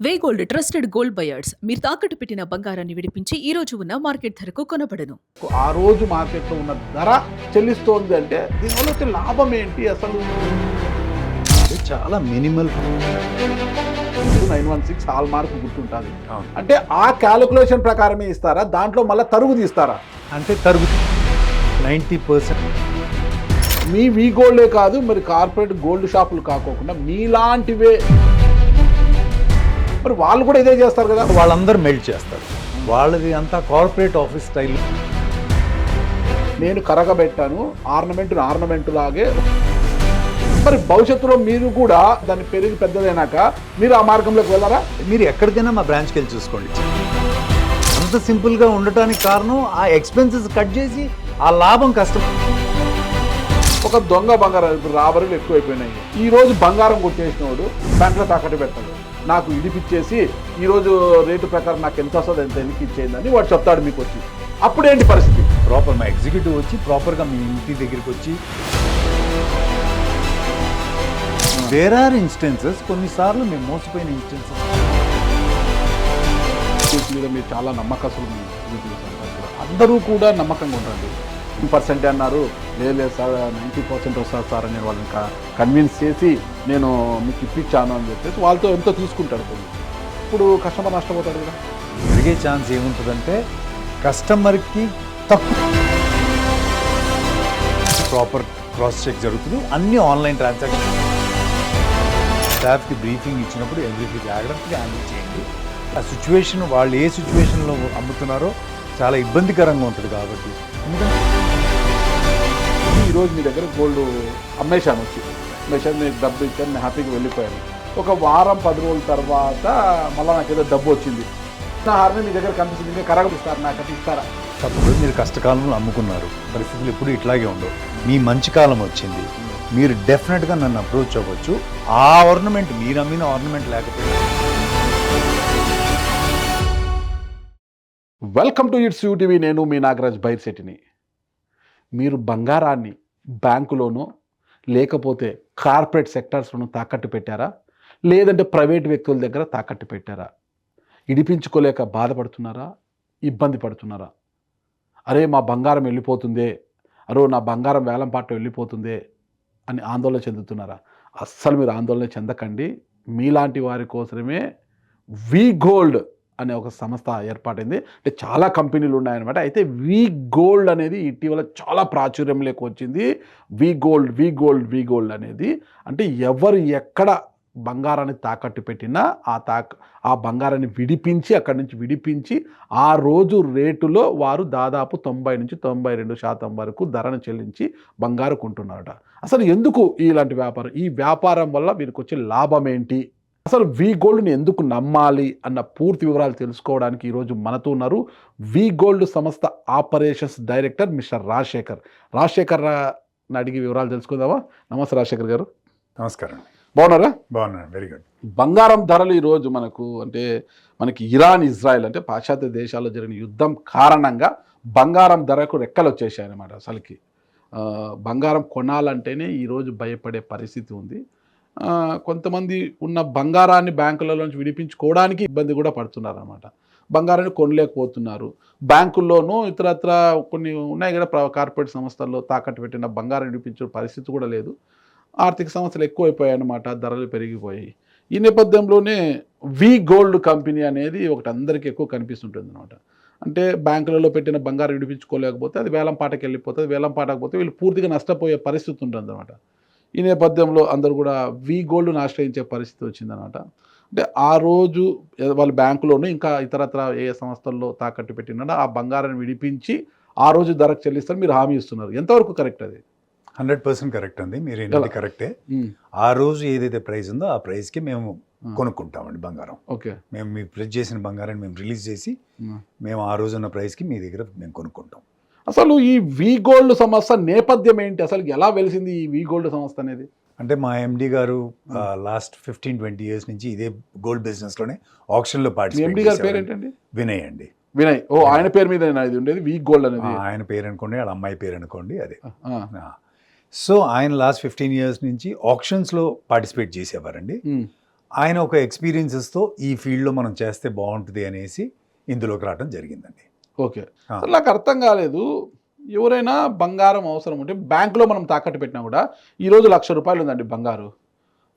వే gold trusted gold buyers మీరు తాకట్టు పెట్టిన బంగారాన్ని విడిపించి ఈ రోజు ఉన్న మార్కెట్ ధరకు కొనబడను. ఆ రోజు మార్కెట్లో ఉన్న ధర చెల్లిస్తోంది అంటే దీనివల్ల వచ్చే లాభం ఏంటి అసలు? చాలా మినిమల్ 916 హాల్ మార్క్ గుర్తుంటుంది. అంటే ఆ క్యాలిక్యులేషన్ ప్రకారమే ఇస్తారా, దాంట్లో మళ్ళీ తరుగు తీస్తారా? అంటే తరుగుతుంది 90%. మీ వీ గోల్డే కాదు, మరి కార్పొరేట్ గోల్డ్ షాపులు కాకోకుండా మీలాంటివే మరి వాళ్ళు కూడా ఇదే చేస్తారు కదా. వాళ్ళందరూ మెల్ట్ చేస్తారు. వాళ్ళది అంతా కార్పొరేట్ ఆఫీస్ స్టైల్. నేను కరగబెట్టాను ఆర్నమెంట్ లాగే. మరి భవిష్యత్తులో మీరు కూడా దాన్ని పెరిగి పెద్దదైనాక మీరు ఆ మార్గంలోకి వెళ్ళారా? మీరు ఎక్కడికైనా మా బ్రాంచ్కి వెళ్ళి చూసుకోండి. అంత సింపుల్గా ఉండటానికి కారణం ఆ ఎక్స్పెన్సెస్ కట్ చేసి ఆ లాభం కష్టం. ఒక దొంగ బంగారం, ఇప్పుడు రాబరీలు ఎక్కువైపోయినాయి. ఈ రోజు బంగారం కొట్టేసినవాడు బ్యాంకులో తాకట్టు పెట్టాడు. నాకు ఇడిపిచ్చేసి ఈరోజు రేటు ప్రకారం నాకు ఎంత వస్తుంది, ఎంత ఎన్నికి ఇచ్చేయిందని వాడు చెప్తాడు మీకు వచ్చి. అప్పుడేంటి పరిస్థితి? ప్రాపర్ మా ఎగ్జిక్యూటివ్ వచ్చి ప్రాపర్గా మీ ఇంటి దగ్గరికి వచ్చి దేర్ ఆర్ ఇన్స్టెన్సెస్, కొన్నిసార్లు మేము మోసపోయిన ఇన్స్టెన్సెస్ మీద మీరు చాలా నమ్మకస్తులు. అందరూ కూడా నమ్మకంగా ఉంటారు. 10% అన్నారు, లేదు సార్ 90% వస్తారు సార్ అని వాళ్ళని కన్విన్స్ చేసి నేను మీకు ఇప్పించాను అని చెప్పేసి వాళ్ళతో ఎంతో తీసుకుంటాడు. ఇప్పుడు కస్టమర్ నష్టపోతాడు కదా. జరిగే ఛాన్స్ ఏముంటుందంటే కస్టమర్కి తక్కువ ప్రాపర్ క్రాస్ చెక్ జరుగుతుంది. అన్ని ఆన్లైన్ ట్రాన్సాక్షన్. స్టాఫ్కి బ్రీఫింగ్ ఇచ్చినప్పుడు ఎవ్రీథింగ్ జాగ్రత్తగా హ్యాండిల్ చేయండి. ఆ సిచ్యువేషన్ వాళ్ళు ఏ సిచ్యువేషన్లో అమ్ముతున్నారో చాలా ఇబ్బందికరంగా ఉంటుంది. కాబట్టి ఈరోజు మీ దగ్గర గోల్డ్ అమ్మేశాను, మీకు డబ్బు ఇచ్చాను, నేను హ్యాపీగా వెళ్ళిపోయాను. ఒక వారం 10 రోజుల తర్వాత మళ్ళీ నాకు ఏదో డబ్బు వచ్చింది. నా హార్ని మీ దగ్గర కనిపిస్తుంది, ఇంకా కరగపిస్తారు, నాకు అది ఇస్తారా? తప్పుడు మీరు కష్టకాలంలో అమ్ముకున్నారు, పరిస్థితులు ఎప్పుడు ఇట్లాగే ఉండవు. మీ మంచి కాలం వచ్చింది, మీరు డెఫినెట్గా నన్ను అప్రోచ్ అవ్వచ్చు. ఆ ఆర్నమెంట్ మీరు అమ్మిన ఆర్నమెంట్ లేకపోతే. Welcome to it's UTV. నేను మీ నాగరాజ్ బైర్శెట్టిని. మీరు బంగారాన్ని బ్యాంకులోనో లేకపోతే కార్పొరేట్ సెక్టార్స్లోనూ తాకట్టు పెట్టారా, లేదంటే ప్రైవేట్ వ్యక్తుల దగ్గర తాకట్టు పెట్టారా? ఇడిపించుకోలేక బాధపడుతున్నారా, ఇబ్బంది పడుతున్నారా? అరే మా బంగారం వెళ్ళిపోతుందే, నా బంగారం వేలం పాట వెళ్ళిపోతుందే అని ఆందోళన చెందుతున్నారా? అస్సలు మీరు ఆందోళన చెందకండి. మీలాంటి వారి కోసమే వీ గోల్డ్ అనే ఒక సంస్థ ఏర్పాటైంది. అంటే చాలా కంపెనీలు ఉన్నాయన్నమాట. అయితే వీ గోల్డ్ అనేది ఇటీవల చాలా ప్రాచుర్యంలోకి వచ్చింది. వీ గోల్డ్ అనేది అంటే ఎవరు ఎక్కడ బంగారాన్ని తాకట్టు పెట్టినా ఆ బంగారాన్ని అక్కడి నుంచి విడిపించి ఆ రోజు రేటులో వారు దాదాపు 90 నుంచి 92% వరకు ధరను చెల్లించి బంగారు కొంటున్నారట. అసలు ఎందుకు ఇలాంటి వ్యాపారం? ఈ వ్యాపారం వల్ల వీరికి వచ్చే లాభం ఏంటి? అసలు వీ గోల్డ్ని ఎందుకు నమ్మాలి అన్న పూర్తి వివరాలు తెలుసుకోవడానికి ఈరోజు మనతో ఉన్నారు వీ గోల్డ్ సంస్థ ఆపరేషన్స్ డైరెక్టర్ మిస్టర్ రాజశేఖర్ అడిగి వివరాలు తెలుసుకుందామా? నమస్తే రాజశేఖర్ గారు. నమస్కారం. బాగున్నారా? బాగున్నాను, వెరీ గుడ్. బంగారం ధరలు ఈరోజు మనకి ఇరాన్ ఇజ్రాయెల్ అంటే పాశ్చాత్య దేశాల్లో జరిగిన యుద్ధం కారణంగా బంగారం ధరకు రెక్కలు వచ్చేసాయి అన్నమాట. అసలుకి బంగారం కొనాలంటేనే ఈరోజు భయపడే పరిస్థితి ఉంది. కొంతమంది ఉన్న బంగారాన్ని బ్యాంకులలోంచి విడిపించుకోవడానికి ఇబ్బంది కూడా పడుతున్నారు అన్నమాట. బంగారాన్ని కొనలేకపోతున్నారు. బ్యాంకుల్లోనూ ఇతరత్ర కొన్ని ఉన్నాయి కదా, కార్పొరేట్ సంస్థల్లో తాకట్టు పెట్టిన బంగారం విడిపించే పరిస్థితి కూడా లేదు. ఆర్థిక సమస్యలు ఎక్కువైపోయాయి అన్నమాట, ధరలు పెరిగిపోయాయి. ఈ నేపథ్యంలోనే వీ గోల్డ్ కంపెనీ అనేది ఒకటి అందరికీ ఎక్కువ కనిపిస్తుంటుంది అన్నమాట. అంటే బ్యాంకులలో పెట్టిన బంగారం విడిపించుకోలేకపోతే అది వేలం పాటకి వెళ్ళిపోతుంది, వేలం పాటకపోతే వీళ్ళు పూర్తిగా నష్టపోయే పరిస్థితి ఉంటుంది అన్నమాట. ఈ నేపథ్యంలో అందరూ కూడా వీ గోల్డ్ను ఆశ్రయించే పరిస్థితి వచ్చిందనమాట. అంటే ఆ రోజు వాళ్ళు బ్యాంకులోనూ ఇంకా ఇతరత్ర ఏ సంస్థల్లో తాకట్టు పెట్టినా ఆ బంగారాన్ని విడిపించి ఆ రోజు ధరకు చెల్లిస్తారు మీరు హామీ ఇస్తున్నారు. ఎంతవరకు కరెక్ట్ అది? 100% కరెక్ట్ అండి, మీరు ఏంటి కరెక్టే. ఆ రోజు ఏదైతే ప్రైస్ ఉందో ఆ ప్రైస్కి మేము కొనుక్కుంటామండి బంగారం. ఓకే, మేము మీ ప్రెస్ చేసిన బంగారాన్ని మేము రిలీజ్ చేసి మేము ఆ రోజు ఉన్న ప్రైస్కి మీ దగ్గర మేము కొనుక్కుంటాం. అసలు ఈ వీ గోల్డ్ సంస్థ నేపథ్యం ఏంటి? అసలు ఎలా వెలిసింది ఈ వీ గోల్డ్ సంస్థ అనేది? అంటే మా ఎండి గారు లాస్ట్ 15-20 ఇయర్స్ నుంచి ఇదే గోల్డ్ బిజినెస్లోనే ఆప్షన్లో పార్టిసిపేట్. ఎండి గారి పేరు ఏంటండి? వినయ్ అండి. వినయ్. ఆయన పేరు మీద ఇది ఉండేది వీ గోల్డ్ అనేది? ఆయన పేరు అనుకోండి, వాళ్ళ అమ్మాయి పేరు అనుకోండి, అదే. సో ఆయన లాస్ట్ 15 ఇయర్స్ నుంచి ఆప్షన్స్లో పార్టిసిపేట్ చేసేవారండి. ఆయన ఒక ఎక్స్పీరియన్సెస్తో ఈ ఫీల్డ్లో మనం చేస్తే బాగుంటుంది అనేసి ఇందులోకి రావడం జరిగిందండి. ఓకే. అసలు నాకు అర్థం కాలేదు. ఎవరైనా బంగారం అవసరం ఉంటే బ్యాంకులో మనం తాకట్టు పెట్టినా కూడా ఈరోజు ₹1,00,000 ఉందండి బంగారు.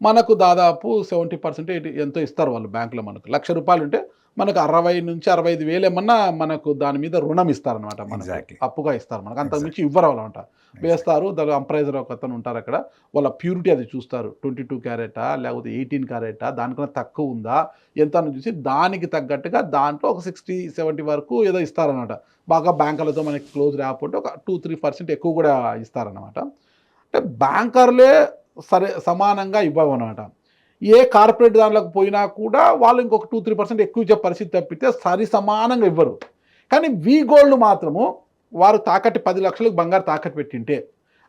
మనకు దాదాపు 70% ఎంతో ఇస్తారు వాళ్ళు బ్యాంకులో. మనకు ₹1,00,000 ఉంటే మనకు 60 నుంచి 65,000 ఏమన్నా మనకు దాని మీద రుణం ఇస్తారనమాట. మనకు Exactly. అప్పుగా ఇస్తారు. మనకు అంతకు మించి ఇవ్వరు అనమాట. వేస్తారు. దాని అంప్రైజర్ ఒక అతను ఉంటారు అక్కడ. వాళ్ళ ప్యూరిటీ అది చూస్తారు. 22 క్యారెటా లేకపోతే 18 క్యారెటా, దానికన్నా తక్కువ ఉందా ఎంత అని చూసి దానికి తగ్గట్టుగా దాంట్లో ఒక 60-70 వరకు ఏదో ఇస్తారనమాట. బాగా బ్యాంకులతో మనకి క్లోజ్ రాకపోతే ఒక 2-3% ఎక్కువ కూడా ఇస్తారనమాట. అంటే బ్యాంకర్లే సరే సమానంగా ఇవ్వవన్నమాట. ఏ కార్పొరేట్ దానిలోకి పోయినా కూడా వాళ్ళు ఇంకొక 2-3% ఎక్కువ ఇచ్చే పరిస్థితి తప్పితే సరి సమానంగా ఇవ్వరు. కానీ వి గోల్డ్ మాత్రము వారు తాకట్టు 10 లక్షలకు బంగారు తాకట్టు పెట్టింటే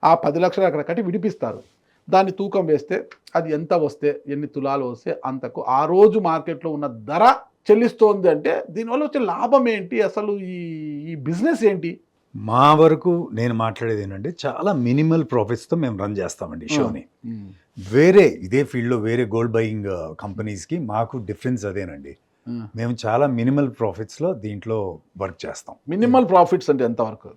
ఆ 10 లక్షలు అక్కడ కట్టి విడిపిస్తారు. దాన్ని తూకం వేస్తే అది ఎంత వస్తే, ఎన్ని తులాలు వస్తే అంతకు ఆ రోజు మార్కెట్లో ఉన్న ధర చెల్లిస్తోంది. అంటే దీనివల్ల వచ్చే లాభం ఏంటి, అసలు ఈ బిజినెస్ ఏంటి? మా వరకు నేను మాట్లాడేది ఏంటంటే చాలా మినిమల్ ప్రాఫిట్స్తో మేము రన్ చేస్తామండి ఈ షోని. వేరే ఇదే ఫీల్డ్లో వేరే గోల్డ్ బయింగ్ కంపెనీస్కి మాకు డిఫరెన్స్ అదేనండి. మేము చాలా మినిమల్ ప్రాఫిట్స్లో దీంట్లో వర్క్ చేస్తాం. మినిమల్ ప్రాఫిట్స్ అంటే ఎంతవరకు?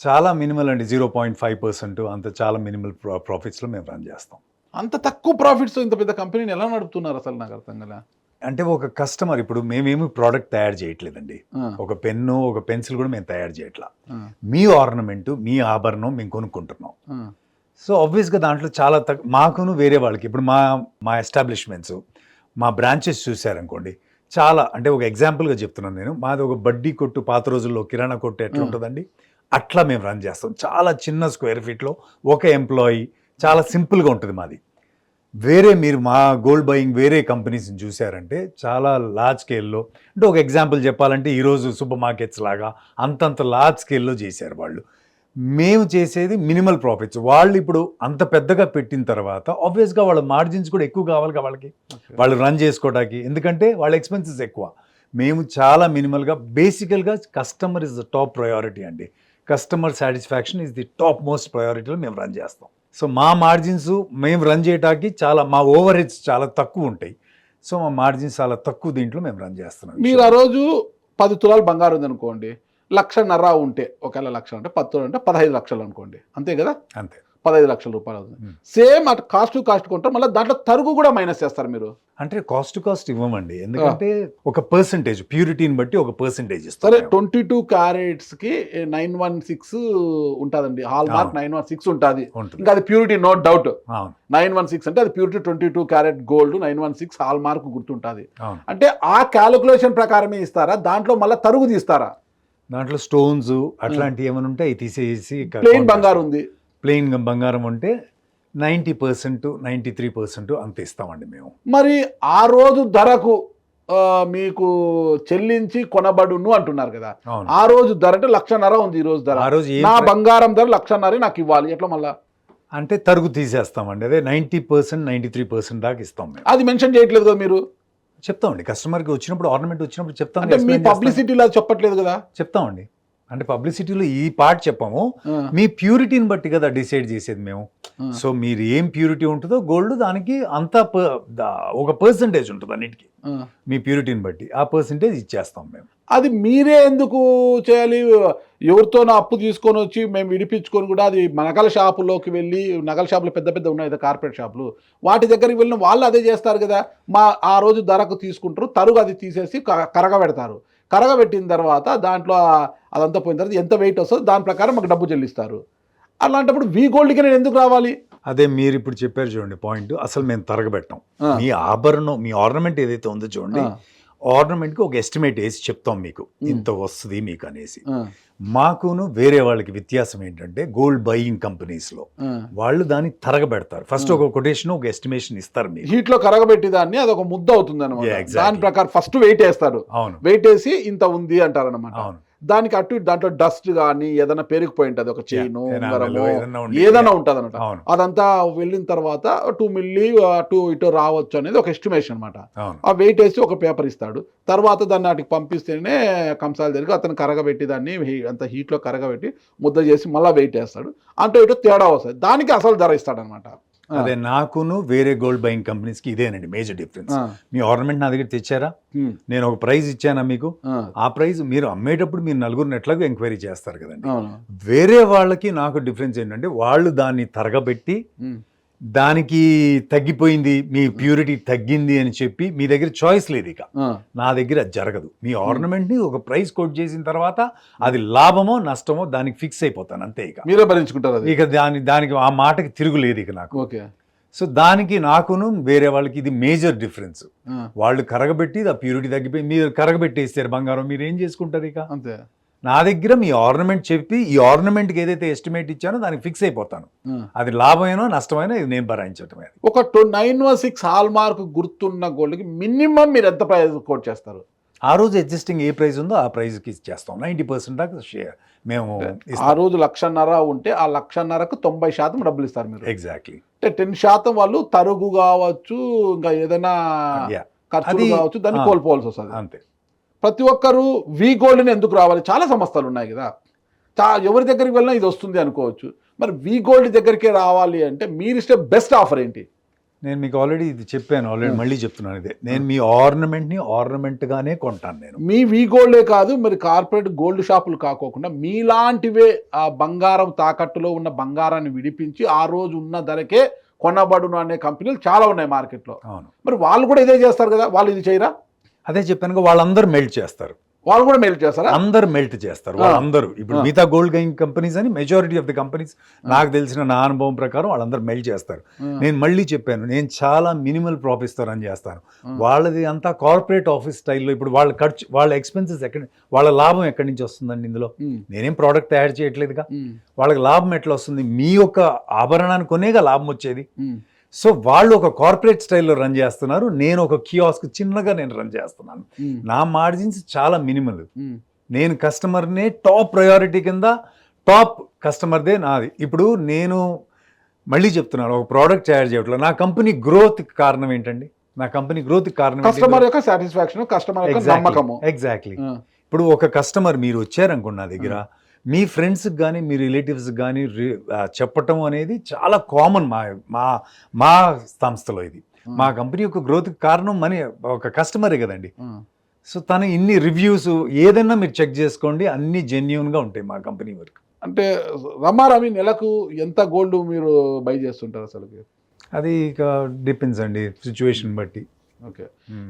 చాలా మినిమల్ అండి, 0.5% అంత చాలా మినిమల్ ప్రాఫిట్స్లో మేము రన్ చేస్తాం. అంత తక్కువ ప్రాఫిట్స్ ఇంత పెద్ద కంపెనీని ఎలా నడుపుతున్నారు అసలు నాకు అర్థం కదా. అంటే ఒక కస్టమర్, ఇప్పుడు మేమేమి ప్రోడక్ట్ తయారు చేయట్లేదండి. ఒక పెన్ను ఒక పెన్సిల్ కూడా మేము తయారు చేయట్లా. మీ ఆర్నమెంట్ మీ ఆభరణం మేము కొనుక్కుంటున్నాం. సో ఆబ్వియస్గా దాంట్లో చాలా మాకును వేరే వాళ్ళకి ఇప్పుడు మా ఎస్టాబ్లిష్మెంట్స్ మా బ్రాంచెస్ చూసారనుకోండి, చాలా అంటే ఒక ఎగ్జాంపుల్గా చెప్తున్నాను నేను. మాది ఒక బడ్డీ కొట్టు, పాత రోజుల్లో కిరాణా కొట్టు ఎట్లా ఉంటుందండి అట్లా మేము రన్ చేస్తాం. చాలా చిన్న స్క్వేర్ ఫీట్లో ఒక ఎంప్లాయీ, చాలా సింపుల్గా ఉంటుంది మాది. వేరే మీరు మా గోల్డ్ బయింగ్ వేరే కంపెనీస్ని చూసారంటే చాలా లార్జ్ స్కేల్లో, అంటే ఒక ఎగ్జాంపుల్ చెప్పాలంటే ఈరోజు సూపర్ మార్కెట్స్ లాగా అంతంత లార్జ్ స్కేల్లో చేశారు వాళ్ళు. మేము చేసేది మినిమల్ ప్రాఫిట్స్. వాళ్ళు ఇప్పుడు అంత పెద్దగా పెట్టిన తర్వాత ఆబ్వియస్గా వాళ్ళ మార్జిన్స్ కూడా ఎక్కువ కావాలి వాళ్ళకి, వాళ్ళు రన్ చేసుకోవడానికి. ఎందుకంటే వాళ్ళ ఎక్స్పెన్సెస్ ఎక్కువ. మేము చాలా మినిమల్గా, బేసికల్గా customer is the top priority అండి. Customer satisfaction is the top most ప్రయారిటీలో మేము రన్ చేస్తాం. సో మా మార్జిన్స్ మేము రన్ చేయడానికి చాలా, మా ఓవర్ హెడ్స్ చాలా తక్కువ ఉంటాయి. సో మా మార్జిన్స్ చాలా తక్కువ దీంట్లో మేము రన్ చేస్తున్నాం. మీరు ఆ రోజు 10 తులాలు బంగారు ఉందనుకోండి, 1,50,000 ఉంటే, ఒకవేళ 1,00,000 అంటే 10 తులాలు అంటే 15 లక్షలు అనుకోండి, అంతే కదా? అంతే, 15 లక్షల రూపాయలు అవుతుంది. సేమ్ అటు కాస్ట్ కొంటారు, మళ్ళీ దాంట్లో తరుగు కూడా మైనస్ చేస్తారు మీరు. అంటే కాస్ట్ ఇవ్వమండి, ఎందుకంటే ఒక పర్సంటేజ్ ప్యూరిటీని బట్టి ఒక పర్సంటేజ్ ఇస్తారు. సరే, 22 క్యారెట్స్కి 916 ఉంటుందండి, హాల్ మార్క్ 916 ఉంటుంది. ఇంకా అది ప్యూరిటీ నో డౌట్. 916 అంటే అది purity 22 carat gold 916 hall mark గుర్తుంటుంది. అంటే ఆ క్యాలిక్యులేషన్ ప్రకారమే ఇస్తారా, దాంట్లో మళ్ళీ తరుగు తీస్తారా? దాంట్లో స్టోన్స్ అట్లాంటివి ఏమైనా ఉంటే అవి తీసేసి ప్లెయిన్ బంగారు ఉంది, ప్లెయిన్ బంగారం ఉంటే 90% 93% అంత ఇస్తామండి మేము. మరి ఆ రోజు ధరకు మీకు చెల్లించి కొనబడును అంటున్నారు కదా. ఆ రోజు ధర అంటే 1,50,000 ఉంది ఈ రోజు ధర. ఆ రోజు నా బంగారం ధర 1,50,000 నాకు ఇవ్వాలి, ఎట్లా మళ్ళా? అంటే తరుగు తీసేస్తామండి, అదే 90% 93% దాకా ఇస్తాం మేము. అది మెన్షన్ చేయట్లేదు కదా మీరు? చెప్తామండి, కస్టమర్కి వచ్చినప్పుడు ఆర్నమెంట్ వచ్చినప్పుడు చెప్తాం. అంటే మీ పబ్లిసిటీలో అది చెప్పట్లేదు కదా? చెప్తామండి, అంటే పబ్లిసిటీలో ఈ పార్ట్ చెప్పాము. మీ ప్యూరిటీని బట్టి కదా డిసైడ్ చేసేది మేము. సో మీరు ఏం ప్యూరిటీ ఉంటుందో గోల్డ్ దానికి అంత ఒక పర్సంటేజ్ ఉంటుంది అన్నిటికీ. మీ ప్యూరిటీని బట్టి ఆ పర్సంటేజ్ ఇచ్చేస్తాం మేము. అది మీరే ఎందుకు చేయాలి? ఎవరితోనో అప్పు తీసుకొని వచ్చి మేము విడిపించుకొని కూడా అది నగల షాపులోకి వెళ్ళి, నగల షాపులు పెద్ద పెద్ద ఉన్నాయి కదా కార్పొరేట్ షాపులు, వాటి దగ్గరికి వెళ్ళిన వాళ్ళు అదే చేస్తారు కదా. ఆ రోజు ధరకు తీసుకుంటారు, తరుగు అది తీసేసి కరగబెడతారు. కరగబెట్టిన తర్వాత దాంట్లో అదంతా పోయిన తర్వాత ఎంత వెయిట్ వస్తుందో దాని ప్రకారం మాకు డబ్బు చెల్లిస్తారు. అలాంటప్పుడు వి గోల్డ్కి నేను ఎందుకు రావాలి? అదే మీరు ఇప్పుడు చెప్పారు చూడండి పాయింట్, అసలు మేము తరగబెట్టాం. మీ ఆభరణం, మీ ఆర్నమెంట్ ఏదైతే ఉందో చూడండి, ఆర్నమెంట్కి ఒక ఎస్టిమేట్ వేసి చెప్తాం మీకు ఇంత వస్తుంది మీకు అనేసి. మాకును వేరే వాళ్ళకి వ్యత్యాసం ఏంటంటే గోల్డ్ బయింగ్ కంపెనీస్లో వాళ్ళు దాన్ని తరగబెడతారు. ఫస్ట్ ఒక కొటేషన్, ఒక ఎస్టిమేషన్ ఇస్తారు మీకు. హీట్ లో కరగబెట్టి దాన్ని అదొక ముద్ద అవుతుంది అనమాట. దాని ప్రకారం ఫస్ట్ వెయిట్ వేస్తారు. అవును, వెయిట్ వేసి ఇంత ఉంది అంటారు అనమాట. అవును, దానికి అటు దాంట్లో డస్ట్ కానీ ఏదైనా పెరిగిపోయి ఉంటుంది, ఒక చైన్ ఏదైనా ఉంటుంది అనమాట. అదంతా వెళ్ళిన తర్వాత 2 మిల్లీ అటు ఇటు రావచ్చు అనేది ఒక ఎస్టిమేషన్ అనమాట. ఆ వెయిట్ వేసి ఒక పేపర్ ఇస్తాడు. తర్వాత దాన్ని వాటికి పంపిస్తేనే కంసాల దగ్గర అతను కరగబెట్టి దాన్ని అంత హీట్లో కరగబెట్టి ముద్ద చేసి మళ్ళీ వెయిట్ వేస్తాడు. అంటే ఇటు తేడా వస్తుంది, దానికి అసలు ధర ఇస్తాడు అనమాట. అదే నాకును వేరే గోల్డ్ బయింగ్ కంపెనీస్కి ఇదేనండి మేజర్ డిఫరెన్స్. మీ ఆర్నమెంట్ నా దగ్గర తెచ్చారా, నేను ఒక ప్రైజ్ ఇచ్చానా మీకు, ఆ ప్రైజ్ మీరు అమ్మేటప్పుడు మీరు నలుగురిని ఎట్లాగో ఎంక్వైరీ చేస్తారు కదండి. వేరే వాళ్ళకి నాకు డిఫరెన్స్ ఏంటంటే వాళ్ళు దాన్ని తరగబెట్టి దానికి తగ్గిపోయింది, మీ ప్యూరిటీ తగ్గింది అని చెప్పి మీ దగ్గర చాయిస్ లేదు. ఇక నా దగ్గర అది జరగదు. మీ ఆర్నమెంట్ని ఒక ప్రైస్ కోట్ చేసిన తర్వాత అది లాభమో నష్టమో దానికి ఫిక్స్ అయిపోతాను అంతే. ఇక మీరే భరించుకుంటారు. ఇక దానికి ఆ మాటకి తిరుగులేదు ఇక నాకు. ఓకే. సో దానికి నాకును వేరే వాళ్ళకి ఇది మేజర్ డిఫరెన్స్. వాళ్ళు కరగబెట్టి ఆ ప్యూరిటీ తగ్గిపోయి మీరు కరగబెట్టేస్తారు బంగారం, మీరు ఏం చేసుకుంటారు ఇక. అంతే. నా దగ్గర మీ ఆర్నమెంట్ చెప్పి ఈ ఆర్నమెంట్కి ఏదైతే ఎస్టిమేట్ ఇచ్చానో దానికి ఫిక్స్ అయిపోతాను. అది లాభమైనా నష్టమైనా ఇది నేను భరించటమే. ఒక 916 హాల్ మార్క్ గుర్తున్న గోల్డ్కి మినిమం మీరు ఎంత ప్రైస్ కోట్ చేస్తారు? ఆ రోజు ఎగ్జిస్టింగ్ ఏ ప్రైస్ ఉందో ఆ ప్రైస్కి ఇచ్చేస్తాం. 90% దాకా షేర్ మేము ఆ రోజు 1,50,000 ఉంటే ఆ 1,50,000కు 90% డబ్బులు ఇస్తారు మీరు. ఎగ్జాక్ట్లీ. అంటే 10% వాళ్ళు తరుగు కావచ్చు, ఇంకా ఏదైనా ఖర్చులు కావచ్చు, దాన్ని కోల్పోవాల్సి వస్తుంది. అంతే. ప్రతి ఒక్కరు వి గోల్డ్ని ఎందుకు రావాలి? చాలా సంస్థలు ఉన్నాయి కదా, ఎవరి దగ్గరికి వెళ్ళినా ఇది వస్తుంది అనుకోవచ్చు. మరి వి గోల్డ్ దగ్గరికే రావాలి అంటే మీరు ఇష్టే బెస్ట్ ఆఫర్ ఏంటి? నేను మీకు ఆల్రెడీ ఇది చెప్పాను, మళ్ళీ చెప్తున్నాను ఇదే. నేను మీ ఆర్నమెంట్ని ఆర్నమెంట్గానే కొంటాను. నేను మీ వి గోల్డే కాదు, మరి కార్పొరేట్ గోల్డ్ షాపులు కాకోకుండా మీలాంటివే ఆ బంగారం తాకట్టులో ఉన్న బంగారాన్ని విడిపించి ఆ రోజు ఉన్న ధరకే కొనబడును అనే కంపెనీలు చాలా ఉన్నాయి మార్కెట్లో. అవును. మరి వాళ్ళు కూడా ఇదే చేస్తారు కదా, వాళ్ళు ఇది చేయరా? అదే చెప్పాను, వాళ్ళందరూ మెల్ట్ చేస్తారు. వాళ్ళు కూడా మెల్ట్ చేస్తారా? అందరు మెల్ట్ చేస్తారు వాళ్ళందరూ. ఇప్పుడు మిగతా గోల్డ్ గైయింగ్ కంపెనీస్ అని మెజారిటీ ఆఫ్ ది కంపెనీస్ నాకు తెలిసిన నా అనుభవం ప్రకారం వాళ్ళందరూ మెల్ట్ చేస్తారు. నేను మళ్ళీ చెప్పాను, నేను చాలా మినిమల్ ప్రాఫిట్స్తో రన్ చేస్తాను. వాళ్ళది అంతా కార్పొరేట్ ఆఫీస్ స్టైల్లో. ఇప్పుడు వాళ్ళ ఖర్చు, వాళ్ళ ఎక్స్పెన్సెస్ వాళ్ళ లాభం ఎక్కడి నుంచి వస్తుందండి? ఇందులో నేనేం ప్రోడక్ట్ తయారు చేయట్లేదుగా. వాళ్ళకి లాభం ఎట్లా వస్తుంది? మీ యొక్క ఆభరణాన్ని కొనేగా లాభం వచ్చేది. సో వాళ్ళు ఒక కార్పొరేట్ స్టైల్లో రన్ చేస్తున్నారు, నేను ఒక కియాస్క్ చిన్నగా నేను రన్ చేస్తున్నాను. నా మార్జిన్స్ చాలా మినిమల్. నేను కస్టమర్నే టాప్ ప్రయారిటీ కింద, టాప్ కస్టమర్దే నాది. ఇప్పుడు నేను మళ్ళీ చెప్తున్నాను, ఒక ప్రోడక్ట్ తయారు చేయట్లేదు. నా కంపెనీ గ్రోత్ కారణం ఏంటండి? నా కంపెనీ గ్రోత్ కారణం కస్టమర్ యొక్క సాటిస్ఫాక్షన్, కస్టమర్ యొక్క నమ్మకము. ఎగ్జాక్ట్లీ. ఇప్పుడు ఒక కస్టమర్ మీరు వచ్చారనుకోండి నా దగ్గర, మీ ఫ్రెండ్స్కి కానీ మీ రిలేటివ్స్కి కానీ చెప్పటం అనేది చాలా కామన్ మా సంస్థలో. ఇది మా కంపెనీ యొక్క గ్రోత్కి కారణం ఒక కస్టమరే కదండి. సో తన ఇన్ని రివ్యూస్ ఏదైనా మీరు చెక్ చేసుకోండి, అన్ని జెన్యూన్గా ఉంటాయి మా కంపెనీ వరకు. అంటే రమారమి నెలకు ఎంత గోల్డ్ మీరు బై చేస్తుంటారు అసలు? అది ఇక డిపెండ్స్ అండి, సిచ్యువేషన్ బట్టి. ఓకే.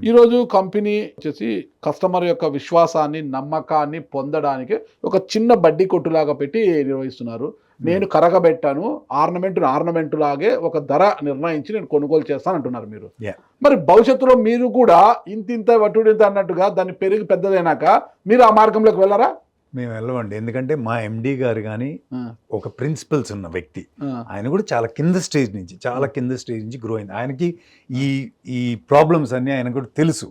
ఈరోజు కంపెనీ వచ్చేసి కస్టమర్ యొక్క విశ్వాసాన్ని, నమ్మకాన్ని పొందడానికి ఒక చిన్న బడ్డీ కొట్టులాగా పెట్టి నిర్వహిస్తున్నారు. నేను కరగబెట్టాను, ఆర్నమెంట్ లాగే ఒక ధర నిర్ణయించి నేను కొనుగోలు చేస్తాను అంటున్నారు మీరు. మరి భవిష్యత్తులో మీరు కూడా ఇంత వట్టుడింత అన్నట్టుగా దాన్ని పెరిగి పెద్దదైనాక మీరు ఆ మార్గంలోకి వెళ్ళరా? మేము వెళ్ళమండి, ఎందుకంటే మా ఎండి గారు కానీ ఒక ప్రిన్సిపల్స్ ఉన్న వ్యక్తి. ఆయన కూడా చాలా కింద స్టేజ్ నుంచి గ్రో అయింది. ఆయనకి ఈ ప్రాబ్లమ్స్ అన్ని ఆయన కూడా తెలుసు.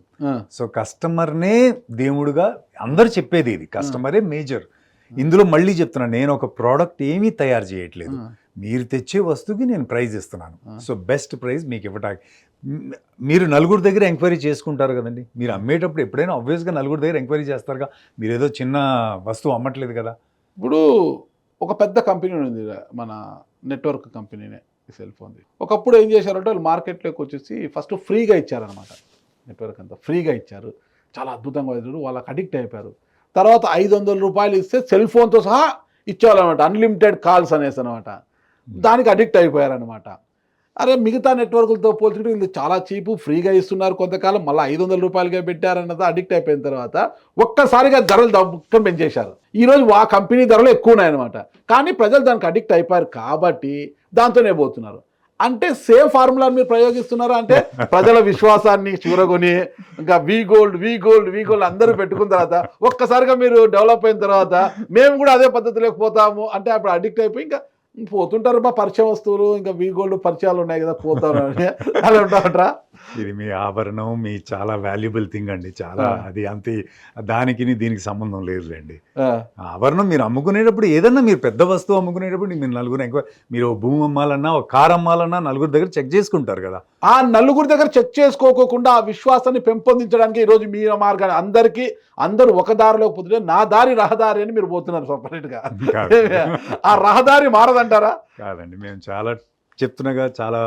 సో కస్టమర్నే దేవుడుగా అందరు చెప్పేది, ఇది కస్టమరే మేజర్. ఇందులో మళ్ళీ చెప్తున్నాను, నేను ఒక ప్రోడక్ట్ ఏమీ తయారు చేయట్లేదు, మీరు తెచ్చే వస్తువుకి నేను ప్రైజ్ ఇస్తున్నాను. సో బెస్ట్ ప్రైజ్ మీకు ఇవ్వటానికి మీరు నలుగురు దగ్గర ఎంక్వైరీ చేసుకుంటారు కదండి. మీరు అమ్మేటప్పుడు ఎప్పుడైనా ఆబ్వియస్గా నలుగురు దగ్గర ఎంక్వైరీ చేస్తారుగా, మీరు ఏదో చిన్న వస్తువు అమ్మట్లేదు కదా. ఇప్పుడు ఒక పెద్ద కంపెనీ ఉంది, మన నెట్వర్క్ కంపెనీనే, సెల్ ఫోన్ది. ఒకప్పుడు ఏం చేశారంటే వాళ్ళు మార్కెట్లోకి వచ్చేసి ఫస్ట్ ఫ్రీగా ఇచ్చారనమాట. నెట్వర్క్ అంతా ఫ్రీగా ఇచ్చారు, చాలా అద్భుతంగా ఇచ్చారు, వాళ్ళకి అడిక్ట్ అయిపోయారు. తర్వాత 500 రూపాయలు ఇస్తే సెల్ ఫోన్తో సహా ఇచ్చేవాళ్ళనమాట, అన్లిమిటెడ్ కాల్స్ అనేసి అనమాట. దానికి అడిక్ట్ అయిపోయారనమాట. అరే మిగతా నెట్వర్క్లతో పోల్చుకుంటే వీళ్ళు చాలా చీపు, ఫ్రీగా ఇస్తున్నారు కొంతకాలం, మళ్ళీ 500 రూపాయలుగా పెట్టారన్నది అడిక్ట్ అయిపోయిన తర్వాత ఒక్కసారిగా ధరలు దక్కుని పెంచేశారు. ఈరోజు ఆ కంపెనీ ధరలు ఎక్కువ ఉన్నాయన్నమాట. కానీ ప్రజలు దానికి అడిక్ట్ అయిపోయారు కాబట్టి దాంతోనే పోతున్నారు. అంటే సేమ్ ఫార్ములా మీరు ప్రయోగిస్తున్నారా? అంటే ప్రజల విశ్వాసాన్ని చూరగొని ఇంకా వి గోల్డ్ అందరూ పెట్టుకున్న తర్వాత ఒక్కసారిగా మీరు డెవలప్ అయిన తర్వాత మేము కూడా అదే పద్ధతిలోకి పోతాము అంటే అప్పుడు అడిక్ట్ అయిపోయి ఇంకా పోతుంటారు. మా పరిచయం వస్తువులు ఇంకా వి గోల్డ్ పరిచయాలు ఉన్నాయి కదా, పోతారు అలా ఉంటారా? ఇది మీ ఆభరణం, మీ చాలా వాల్యుబుల్ థింగ్ అండి, చాలా. అది అంతే, దానికి దీనికి సంబంధం లేదులేండి. ఆభరణం మీరు అమ్ముకునేటప్పుడు, ఏదన్నా మీరు పెద్ద వస్తువు అమ్ముకునేటప్పుడు మీరు నలుగురు మీరు భూమి అమ్మాలన్నా, ఒక కారు అమ్మాలన్నా నలుగురు దగ్గర చెక్ చేసుకుంటారు కదా. ఆ నలుగురి దగ్గర చెక్ చేసుకోకుండా ఆ విశ్వాసాన్ని పెంపొందించడానికి ఈరోజు మీ మార్గాన్ని అందరూ ఒక దారిలోకి పోతుంటే నా దారి రహదారి అని మీరు పోతున్నారు సపరేట్గా. ఆ రహదారి మారదంటారా? కాదండి, మేము చాలా చెప్తున్నాగా చాలా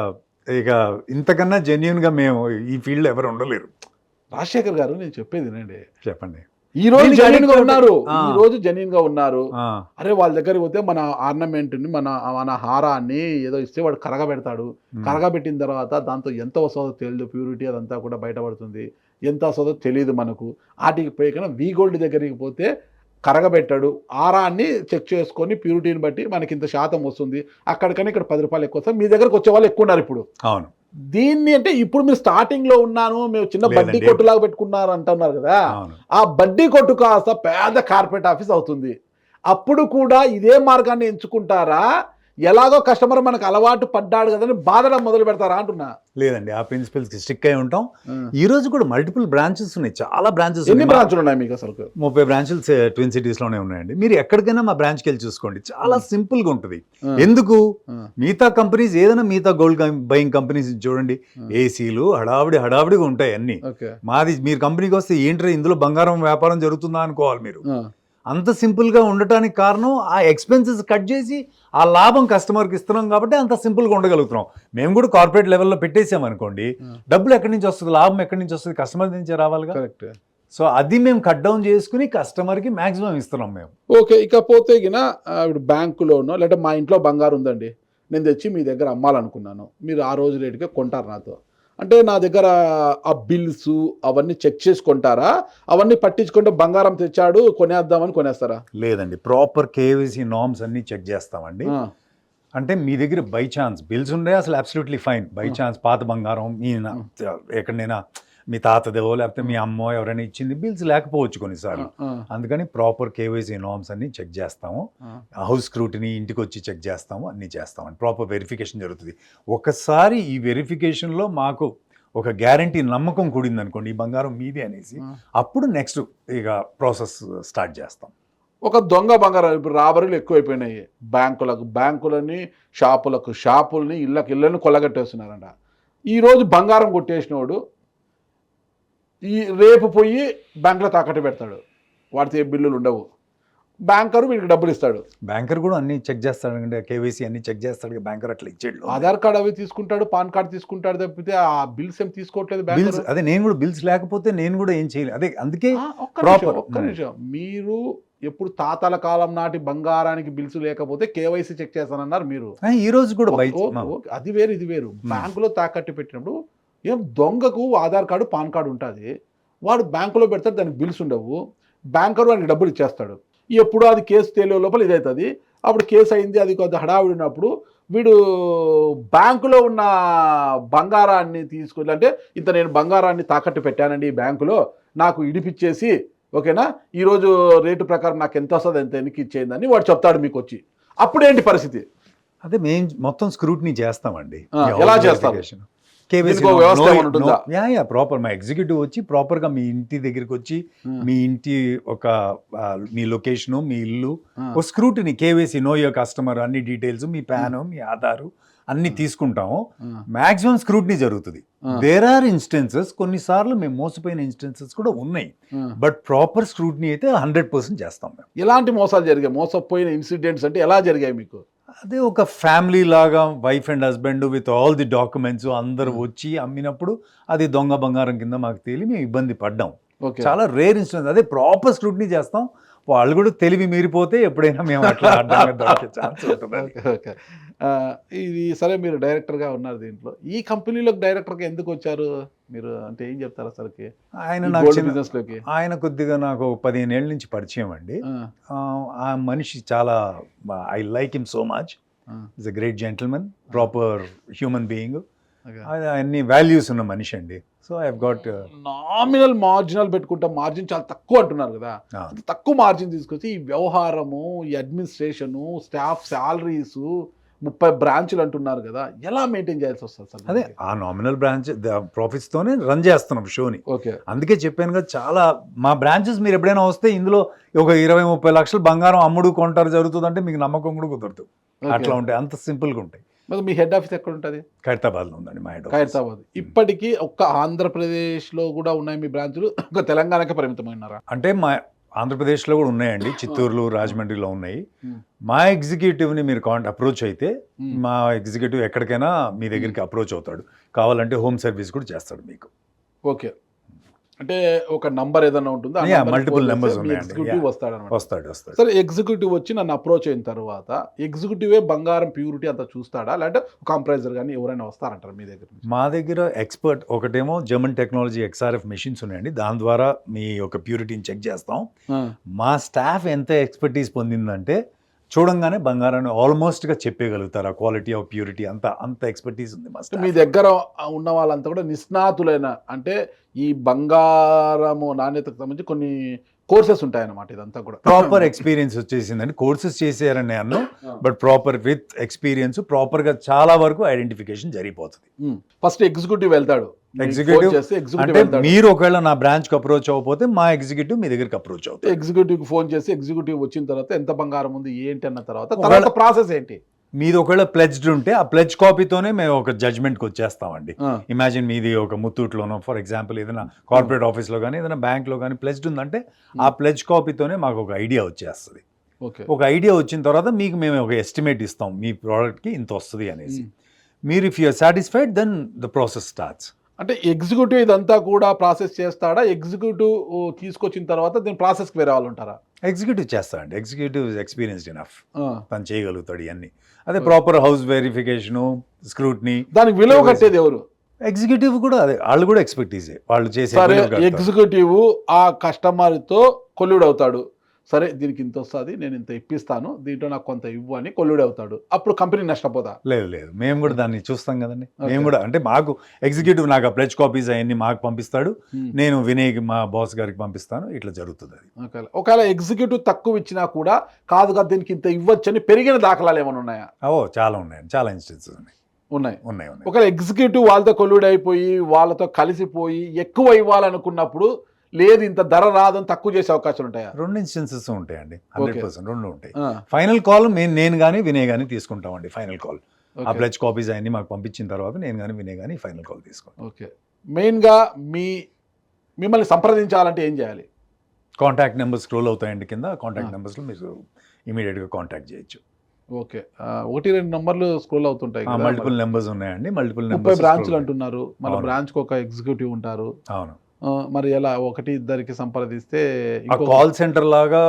ఇక ఇంతకన్నా జెన్యున్గా మేము ఈ ఫీల్డ్ ఎవరు ఉండలేరు. రాజశేఖర్ గారు నేను చెప్పేది వినండి, చెప్పండి. ఈ రోజు దీనికి జెన్యున్ గా అడిగితే- ఉన్నారు, ఆ. ఈ రోజు జెన్యున్ గా ఉన్నారు. ఆ, అరే వాళ్ళ దగ్గరికి పోతే మన ఆర్నమెంట్ ని మన హారాన్ని ఏదో ఇస్తే వాడు కరగబెడతాడు. కరగబెట్టిన తర్వాత దాంతో ఎంత వస్తుందో తెలియదు, ప్యూరిటీ అదంతా కూడా బయటపడుతుంది. ఎంత వస్తుందో తెలియదు మనకు. వాటికి పోయి కన్నా వీ గోల్డ్ దగ్గరికి పోతే కరగబెట్టాడు, ఆరాన్ని చెక్ చేసుకొని ప్యూరిటీని బట్టి మనకి ఇంత శాతం వస్తుంది. అక్కడికన్నా ఇక్కడ 10 రూపాయలు ఎక్కువ వస్తుంది. మీ దగ్గరకు వచ్చే వాళ్ళు ఎక్కువ ఉన్నారు ఇప్పుడు. అవును. దీన్ని అంటే ఇప్పుడు మీరు స్టార్టింగ్ లో ఉన్నాను, మేము చిన్న బడ్డీ లేదండి. కొట్టులాగా పెట్టుకున్నారు అంటున్నారు కదా. అవును. ఆ బడ్డీ కొట్టు కాస్త పెద్ద కార్పొరేట్ ఆఫీస్ అవుతుంది. అప్పుడు కూడా ఇదే మార్గాన్ని ఎంచుకుంటారా, ఎలాగో కస్టమర్ మనకు అలవాటు పడ్డాడు కదని బాధడం మొదలు పెడతారా అంటున్నా. లేదండి, ఆ ప్రిన్సిపల్స్ కి స్టిక్ అయి ఉంటాం. ఈ రోజు కూడా మల్టిపుల్ బ్రాంచెస్ ఉన్నాయి, చాలా బ్రాంచెస్. ఎన్ని బ్రాంచ్లు ఉన్నాయి మీకు అసలు? 30 బ్రాంచెస్ ట్విన్ సిటీస్ లోనే ఉన్నాయండి. మీరు ఎక్కడికైనా మా బ్రాంచ్కి వెళ్ళి చూసుకోండి, చాలా సింపుల్ గా ఉంటుంది. ఎందుకు, మిగతా కంపెనీస్ ఏదైనా మిగతా గోల్డ్ బయింగ్ కంపెనీస్ చూడండి, ఏసీలు హడావిడిగా ఉంటాయి అన్ని. మాది మీరు కంపెనీకి వస్తే ఏంటంటే ఇందులో బంగారం వ్యాపారం జరుగుతుందా అనుకోవాలి మీరు. అంత సింపుల్గా ఉండటానికి కారణం ఆ ఎక్స్పెన్సెస్ కట్ చేసి ఆ లాభం కస్టమర్కి ఇస్తున్నాం కాబట్టి అంత సింపుల్గా ఉండగలుగుతున్నాం. మేము కూడా కార్పొరేట్ లెవెల్లో పెట్టేసాం అనుకోండి, డబ్బులు ఎక్కడి నుంచి వస్తుంది, లాభం ఎక్కడి నుంచి వస్తుంది, కస్టమర్ నుంచే రావాలిగా. కరెక్ట్. సో అది మేము కట్ డౌన్ చేసుకుని కస్టమర్కి మ్యాక్సిమం ఇస్తున్నాం మేము. ఓకే, ఇకపోతే గిన ఇప్పుడు బ్యాంకులోనో లేదంటే మా ఇంట్లో బంగారు ఉందండి, నేను తెచ్చి మీ దగ్గర అమ్మాలనుకున్నాను, మీరు ఆ రోజు రేటుకే కొంటారు నాతో అంటే, నా దగ్గర ఆ బిల్స్ అవన్నీ చెక్ చేసి కొంటారా, అవన్నీ పట్టించుకుంటే బంగారం తెచ్చాడు కొనేద్దామని కొనేస్తారా? లేదండి, ప్రాపర్ కేవైసీ నార్మ్స్ అన్ని చెక్ చేస్తామండి. అంటే మీ దగ్గర బై ఛాన్స్ బిల్స్ ఉండే అసలు అబ్సల్యూట్లీ ఫైన్. బై ఛాన్స్ పాత బంగారం మీ ఎక్కడైనా మీ తాతదేవో లేకపోతే మీ అమ్మో ఎవరైనా ఇచ్చింది బిల్స్ లేకపోవచ్చు కొన్నిసార్లు. అందుకని ప్రాపర్ కేవైసీ నార్మ్స్ అన్ని చెక్ చేస్తాము, హౌస్ స్క్రూటినీ ఇంటికి వచ్చి చెక్ చేస్తాము, అన్నీ చేస్తామని ప్రాపర్ వెరిఫికేషన్ జరుగుతుంది. ఒకసారి ఈ వెరిఫికేషన్లో మాకు ఒక గ్యారంటీ నమ్మకం కూడింది అనుకోండి, ఈ బంగారం మీదే అనేసి, అప్పుడు నెక్స్ట్ ఇక ప్రాసెస్ స్టార్ట్ చేస్తాం. ఒక దొంగ బంగారం ఇప్పుడు రాబరీలు ఎక్కువైపోయినాయి, బ్యాంకులని షాపుల్ని ఇళ్ళని కొల్లగట్టేస్తున్నారంట. ఈరోజు బంగారం కొట్టేసినోడు రేపు పోయి బ్యాంకులో తాకట్టు పెడతాడు, వాడితే ఏ బిల్లులు ఉండవు, బ్యాంకరు వీడికి డబ్బులు ఇస్తాడు. బ్యాంకర్ కూడా అన్ని చెక్ చేస్తాడు అంటే కేవైసీ అన్ని చెక్ చేస్తాడు బ్యాంకర్. అట్లా ఇచ్చేడు ఆధార్ కార్డు అవి తీసుకుంటాడు, పాన్ కార్డు తీసుకుంటాడు తప్పితే ఆ బిల్స్ ఏం తీసుకోవట్లేదు బిల్స్. అదే నేను కూడా బిల్స్ లేకపోతే నేను కూడా ఏం చేయలేదు. అదే అందుకే ఒక్క నిమిషం, మీరు ఎప్పుడు తాతల కాలం నాటి బంగారానికి బిల్స్ లేకపోతే కేవైసీ చెక్ చేస్తానన్నారు మీరు. ఈ రోజు కూడా అది వేరు ఇది వేరు. బ్యాంకులో తాకట్టు పెట్టినప్పుడు ఏం దొంగకు ఆధార్ కార్డు పాన్ కార్డు ఉంటుంది, వాడు బ్యాంకులో పెడతాడు, దానికి బిల్స్ ఉండవు, బ్యాంకర్ వాడికి డబ్బులు ఇచ్చేస్తాడు. ఎప్పుడు అది కేసు తేలే లోపల ఇదవుతుంది. అప్పుడు కేసు అయింది, అది కొద్ది హడావిడి ఉన్నప్పుడు వీడు బ్యాంకులో ఉన్న బంగారాన్ని తీసుకుని, అంటే ఇంత నేను బంగారాన్ని తాకట్టు పెట్టానండి ఈ బ్యాంకులో, నాకు ఇడిపిచ్చేసి ఓకేనా, ఈరోజు రేటు ప్రకారం నాకు ఎంత వస్తుంది ఎంత ఎన్నికి ఇచ్చేయిందని వాడు చెప్తాడు మీకు వచ్చి. అప్పుడేంటి పరిస్థితి? అదే మేము మొత్తం స్క్రూటినీ చేస్తామండి. ఎలా చేస్తారు? ప్రాపర్ మా ఎగ్జిక్యూటివ్ వచ్చి ప్రాపర్ గా మీ ఇంటి దగ్గరికి వచ్చి మీ ఇంటి మీ లొకేషన్, మీ ఇల్లు ఒక scrutiny, KYC, know your customer, అన్ని డీటెయిల్స్, మీ పాన్, మీ ఆధారు అన్ని తీసుకుంటాము. మాక్సిమం స్క్రూటినీ జరుగుతుంది. దేర్ ఆర్ ఇన్స్టెన్సెస్, కొన్నిసార్లు మేము మోసపోయిన ఇన్స్టెన్సెస్ కూడా ఉన్నాయి, బట్ ప్రాపర్ స్క్రూటినీ అయితే 100% చేస్తాం మేము. ఎలాంటి మోసాలు జరిగాయి, మోసపోయిన ఇన్సిడెంట్స్ అంటే ఎలా జరిగాయి మీకు? అదే ఒక ఫ్యామిలీ లాగా wife and husband with all the documents అందరూ వచ్చి అమ్మినప్పుడు అది దొంగ బంగారం కింద మాకు తెలియ మేము ఇబ్బంది పడ్డాం. చాలా రేర్ ఇన్సిడెంట్. అదే ప్రాపర్ స్క్రూటినీ చేస్తాం. వాళ్ళు కూడా తెలివి మీరిపోతే ఎప్పుడైనా మేము అట్లా ఛాన్స్ ఉంటుంది. ఇది సరే, మీరు డైరెక్టర్గా ఉన్నారు దీంట్లో, ఈ కంపెనీలోకి డైరెక్టర్గా ఎందుకు వచ్చారు మీరు, అంటే ఏం చెప్తారు అసలుకి? ఆయన కొద్దిగా నాకు 15 ఏళ్ళ నుంచి పరిచయం అండి. ఆ మనిషి చాలా, I like him so much. Is a great gentleman, proper human being, అన్ని వాల్యూస్ ఉన్న మనిషి అండి. సో ఐ గాట్ మార్జినల్ పెట్టుకుంటాం, మార్జిన్ చాలా తక్కువ అంటున్నారు కదా, తక్కువ మార్జిన్ తీసుకొచ్చి ఈ వ్యవహారము, ఈ అడ్మినిస్ట్రేషను, స్టాఫ్ శాలరీస్, 30 బ్రాంచ్లు అంటున్నారు కదా, ఎలా మెయింటైన్ చేయాల్సి వస్తుంది సార్? అదే ఆ నామినల్ బ్రాంచ్ ప్రాఫిట్స్ తోనే రన్ చేస్తున్నాం షోని. ఓకే, అందుకే చెప్పాను కదా, చాలా మా బ్రాంచెస్ మీరు ఎప్పుడైనా వస్తే ఇందులో ఒక 20-30 లక్షలు బంగారం అమ్ముడు కొంటారు జరుగుతుందంటే మీకు నమ్మకం కూడా కుదరదు. అట్లా ఉంటాయి, అంత సింపుల్గా ఉంటాయి. మీ హెడ్ ఆఫీస్ ఎక్కడ ఉంటుంది? ఖైరతాబాద్లో ఉందండి మా హెడ్ ఆఫీస్. ఖైరతాబాద్. ఇప్పటికీ ఒక్క ఆంధ్రప్రదేశ్లో కూడా ఉన్నాయి మీ బ్రాంచ్లు, ఒక తెలంగాణకే పరిమితమైనారా? అంటే మా ఆంధ్రప్రదేశ్లో కూడా ఉన్నాయండి, చిత్తూరులో, రాజమండ్రిలో ఉన్నాయి. మా ఎగ్జిక్యూటివ్ని మీరు అప్రోచ్ అయితే మా ఎగ్జిక్యూటివ్ ఎక్కడికైనా మీ దగ్గరికి అప్రోచ్ అవుతాడు. కావాలంటే హోమ్ సర్వీస్ కూడా చేస్తాడు మీకు. ఓకే, అంటే ఒక నంబర్ ఏదైనా ఉంటుందో మల్టిపుల్ నెంబర్స్ ఉన్నాయండి. ఎగ్జిక్యూటివ్ వస్తాడన్నమాట. వస్తాడు. సరే, ఎగ్జిక్యూటివ్ వచ్చి నన్ను అప్రోచ్ అయిన తర్వాత ఎగ్జిక్యూటివే బంగారం ప్యూరిటీ అంతా చూస్తాడా, లేదంటే కాంప్రైజర్ కానీ ఎవరైనా వస్తారంటారు మీ దగ్గర? మా దగ్గర ఎక్స్పర్ట్ ఒకటేమో జర్మన్ టెక్నాలజీ XRF మెషిన్స్ ఉన్నాయండి, దాని ద్వారా మీ యొక్క ప్యూరిటీని చెక్ చేస్తాం. మా స్టాఫ్ ఎంత ఎక్స్పర్టీస్ పొందిందంటే చూడంగానే బంగారాన్ని ఆల్మోస్ట్గా చెప్పగలుగుతారు. ఆ క్వాలిటీ ఆఫ్ ప్యూరిటీ అంత ఎక్స్పర్టీస్ ఉంది మా స్టాఫ్. మీ దగ్గర ఉన్న వాళ్ళంతా కూడా నిష్ణాతులైన, అంటే ఈ బంగారము నాణ్యతకు సంబంధించి కొన్ని కోర్సెస్ ఉంటాయన్నమాట. ఇదంతా కూడా ప్రాపర్ ఎక్స్పీరియన్స్ వచ్చేసిందండి. కోర్సెస్ చేసారని అన్ను, బట్ ప్రాపర్ విత్ ఎక్స్పీరియన్స్ ప్రాపర్గా చాలా వరకు ఐడెంటిఫికేషన్ జరిగిపోతుంది. ఫస్ట్ ఎగ్జిక్యూటివ్ వెళ్తాడు. ఎగ్జిక్యూటివ్ అంటే మీరు ఒకవేళ నా బ్రాంచ్కి అప్రోచ్ అవ్వకపోతే మా ఎగ్జిక్యూటివ్ మీ దగ్గరికి అప్రోచ్ అవుతారు. ఎగ్జిక్యూటివ్కి ఫోన్ చేసి ఎగ్జిక్యూటివ్ వచ్చిన తర్వాత ఎంత బంగారం ఉంది ఏంటి అన్న తర్వాత ప్రాసెస్ ఏంటి? మీది ఒకవేళ ప్లెడ్జ్డ్ ఉంటే ఆ ప్లెడ్జ్ కాపీతోనే మేము ఒక జడ్జ్మెంట్కి వచ్చేస్తామండి. ఇమాజిన్ మీది ఒక ముత్తూట్లోనో ఫర్ ఎగ్జాంపుల్ ఏదైనా కార్పొరేట్ ఆఫీస్లో కానీ ఏదైనా బ్యాంక్లో కానీ ప్లెడ్జ్డ్ ఉందంటే ఆ ప్లెడ్జ్ కాపీతోనే మాకు ఒక ఐడియా వచ్చేస్తుంది. ఒక ఐడియా వచ్చిన తర్వాత మీకు మేము ఒక ఎస్టిమేట్ ఇస్తాం, మీ ప్రోడక్ట్కి ఇంత వస్తుంది అనేసి. మీరు if you are satisfied then the process starts. అంటే ఎగ్జిక్యూటివ్ ఇదంతా కూడా ప్రాసెస్ చేస్తాడా? ఎగ్జిక్యూటివ్ తీసుకొచ్చిన తర్వాత దీని ప్రాసెస్కి వేరే వాళ్ళు ఉంటారా? ఎగ్జిక్యూటివ్ చేస్తాడండి. ఎగ్జిక్యూటివ్ ఎక్స్పీరియన్స్డ్ ఇనఫ్, తను చేయగలుగుతాడు ఇవన్నీ. అదే ప్రాపర్ హౌస్ వెరిఫికేషను, స్క్రూట్నీ, దానికి విలువ కట్టేది ఎవరు? ఎగ్జిక్యూటివ్ కూడా అదే, వాళ్ళు కూడా ఎక్స్పర్టీజే వాళ్ళు చేసే. ఎగ్జిక్యూటివ్ ఆ కస్టమర్తో కొల్లుడు అవుతాడు. సరే, దీనికి ఇంత వస్తుంది, నేను ఇంత ఇప్పిస్తాను, దీంట్లో నాకు కొంత ఇవ్వు అని కొల్లుడు అవుతాడు. అప్పుడు కంపెనీ నష్టపోదా? లేదు, మేము కూడా దాన్ని చూస్తాం కదండి. మేము కూడా అంటే మాకు ఎగ్జిక్యూటివ్ నాకు ఆ ప్లెడ్జ్ కాపీస్ అవన్నీ మాకు పంపిస్తాడు, నేను వినయ్కి మా బాస్ గారికి పంపిస్తాను, ఇట్లా జరుగుతుంది. అది ఒకవేళ ఎగ్జిక్యూటివ్ తక్కువ ఇచ్చినా కూడా కాదు కదా దీనికి ఇంత ఇవ్వచ్చని పెరిగిన దాఖలాలు ఏమైనా ఉన్నాయా? చాలా ఉన్నాయండి, చాలా ఇన్స్టెన్సెస్ ఉన్నాయి. ఉన్నాయి. ఒకవేళ ఎగ్జిక్యూటివ్ వాళ్ళతో కొల్లుడు అయిపోయి వాళ్ళతో కలిసిపోయి ఎక్కువ ఇవ్వాలనుకున్నప్పుడు లేదు ఇంత ధర రాదని తక్కువ చేసే అవకాశాలు ఉంటాయా? 2 ఇన్స్టెన్సెస్ ఉంటాయండి, 100% 2 ఉంటాయి. ఫైనల్ కాల్ నేను కానీ వినయ్ కానీ తీసుకుంటామండి. ఫైనల్ కాల్ ఆ ప్లెడ్జ్ కాపీస్ అన్ని మాకు పంపించిన తర్వాత నేను కానీ వినయ్ కానీ ఫైనల్ కాల్ తీసుకుంటాం. ఓకే, మెయిన్గా మిమ్మల్ని సంప్రదించాలంటే ఏం చేయాలి? కాంటాక్ట్ నెంబర్స్ స్క్రోల్ అవుతాయండి కింద. కాంటాక్ట్ నెంబర్స్లో మీరు ఇమీడియట్గా కాంటాక్ట్ చేయొచ్చు. ఓకే, 1-2 నంబర్లు స్క్రోల్ అవుతుంటాయి. మల్టిపుల్ నెంబర్స్ ఉన్నాయండి, మల్టిపుల్ 30 బ్రాంచ్లు అంటున్నారు. మన బ్రాంచ్కి ఒక ఎగ్జిక్యూటివ్ ఉంటారు. అవును, మరి ఎలా 1-2 సంప్రదిస్తే కాల్ సెంటర్ లాగా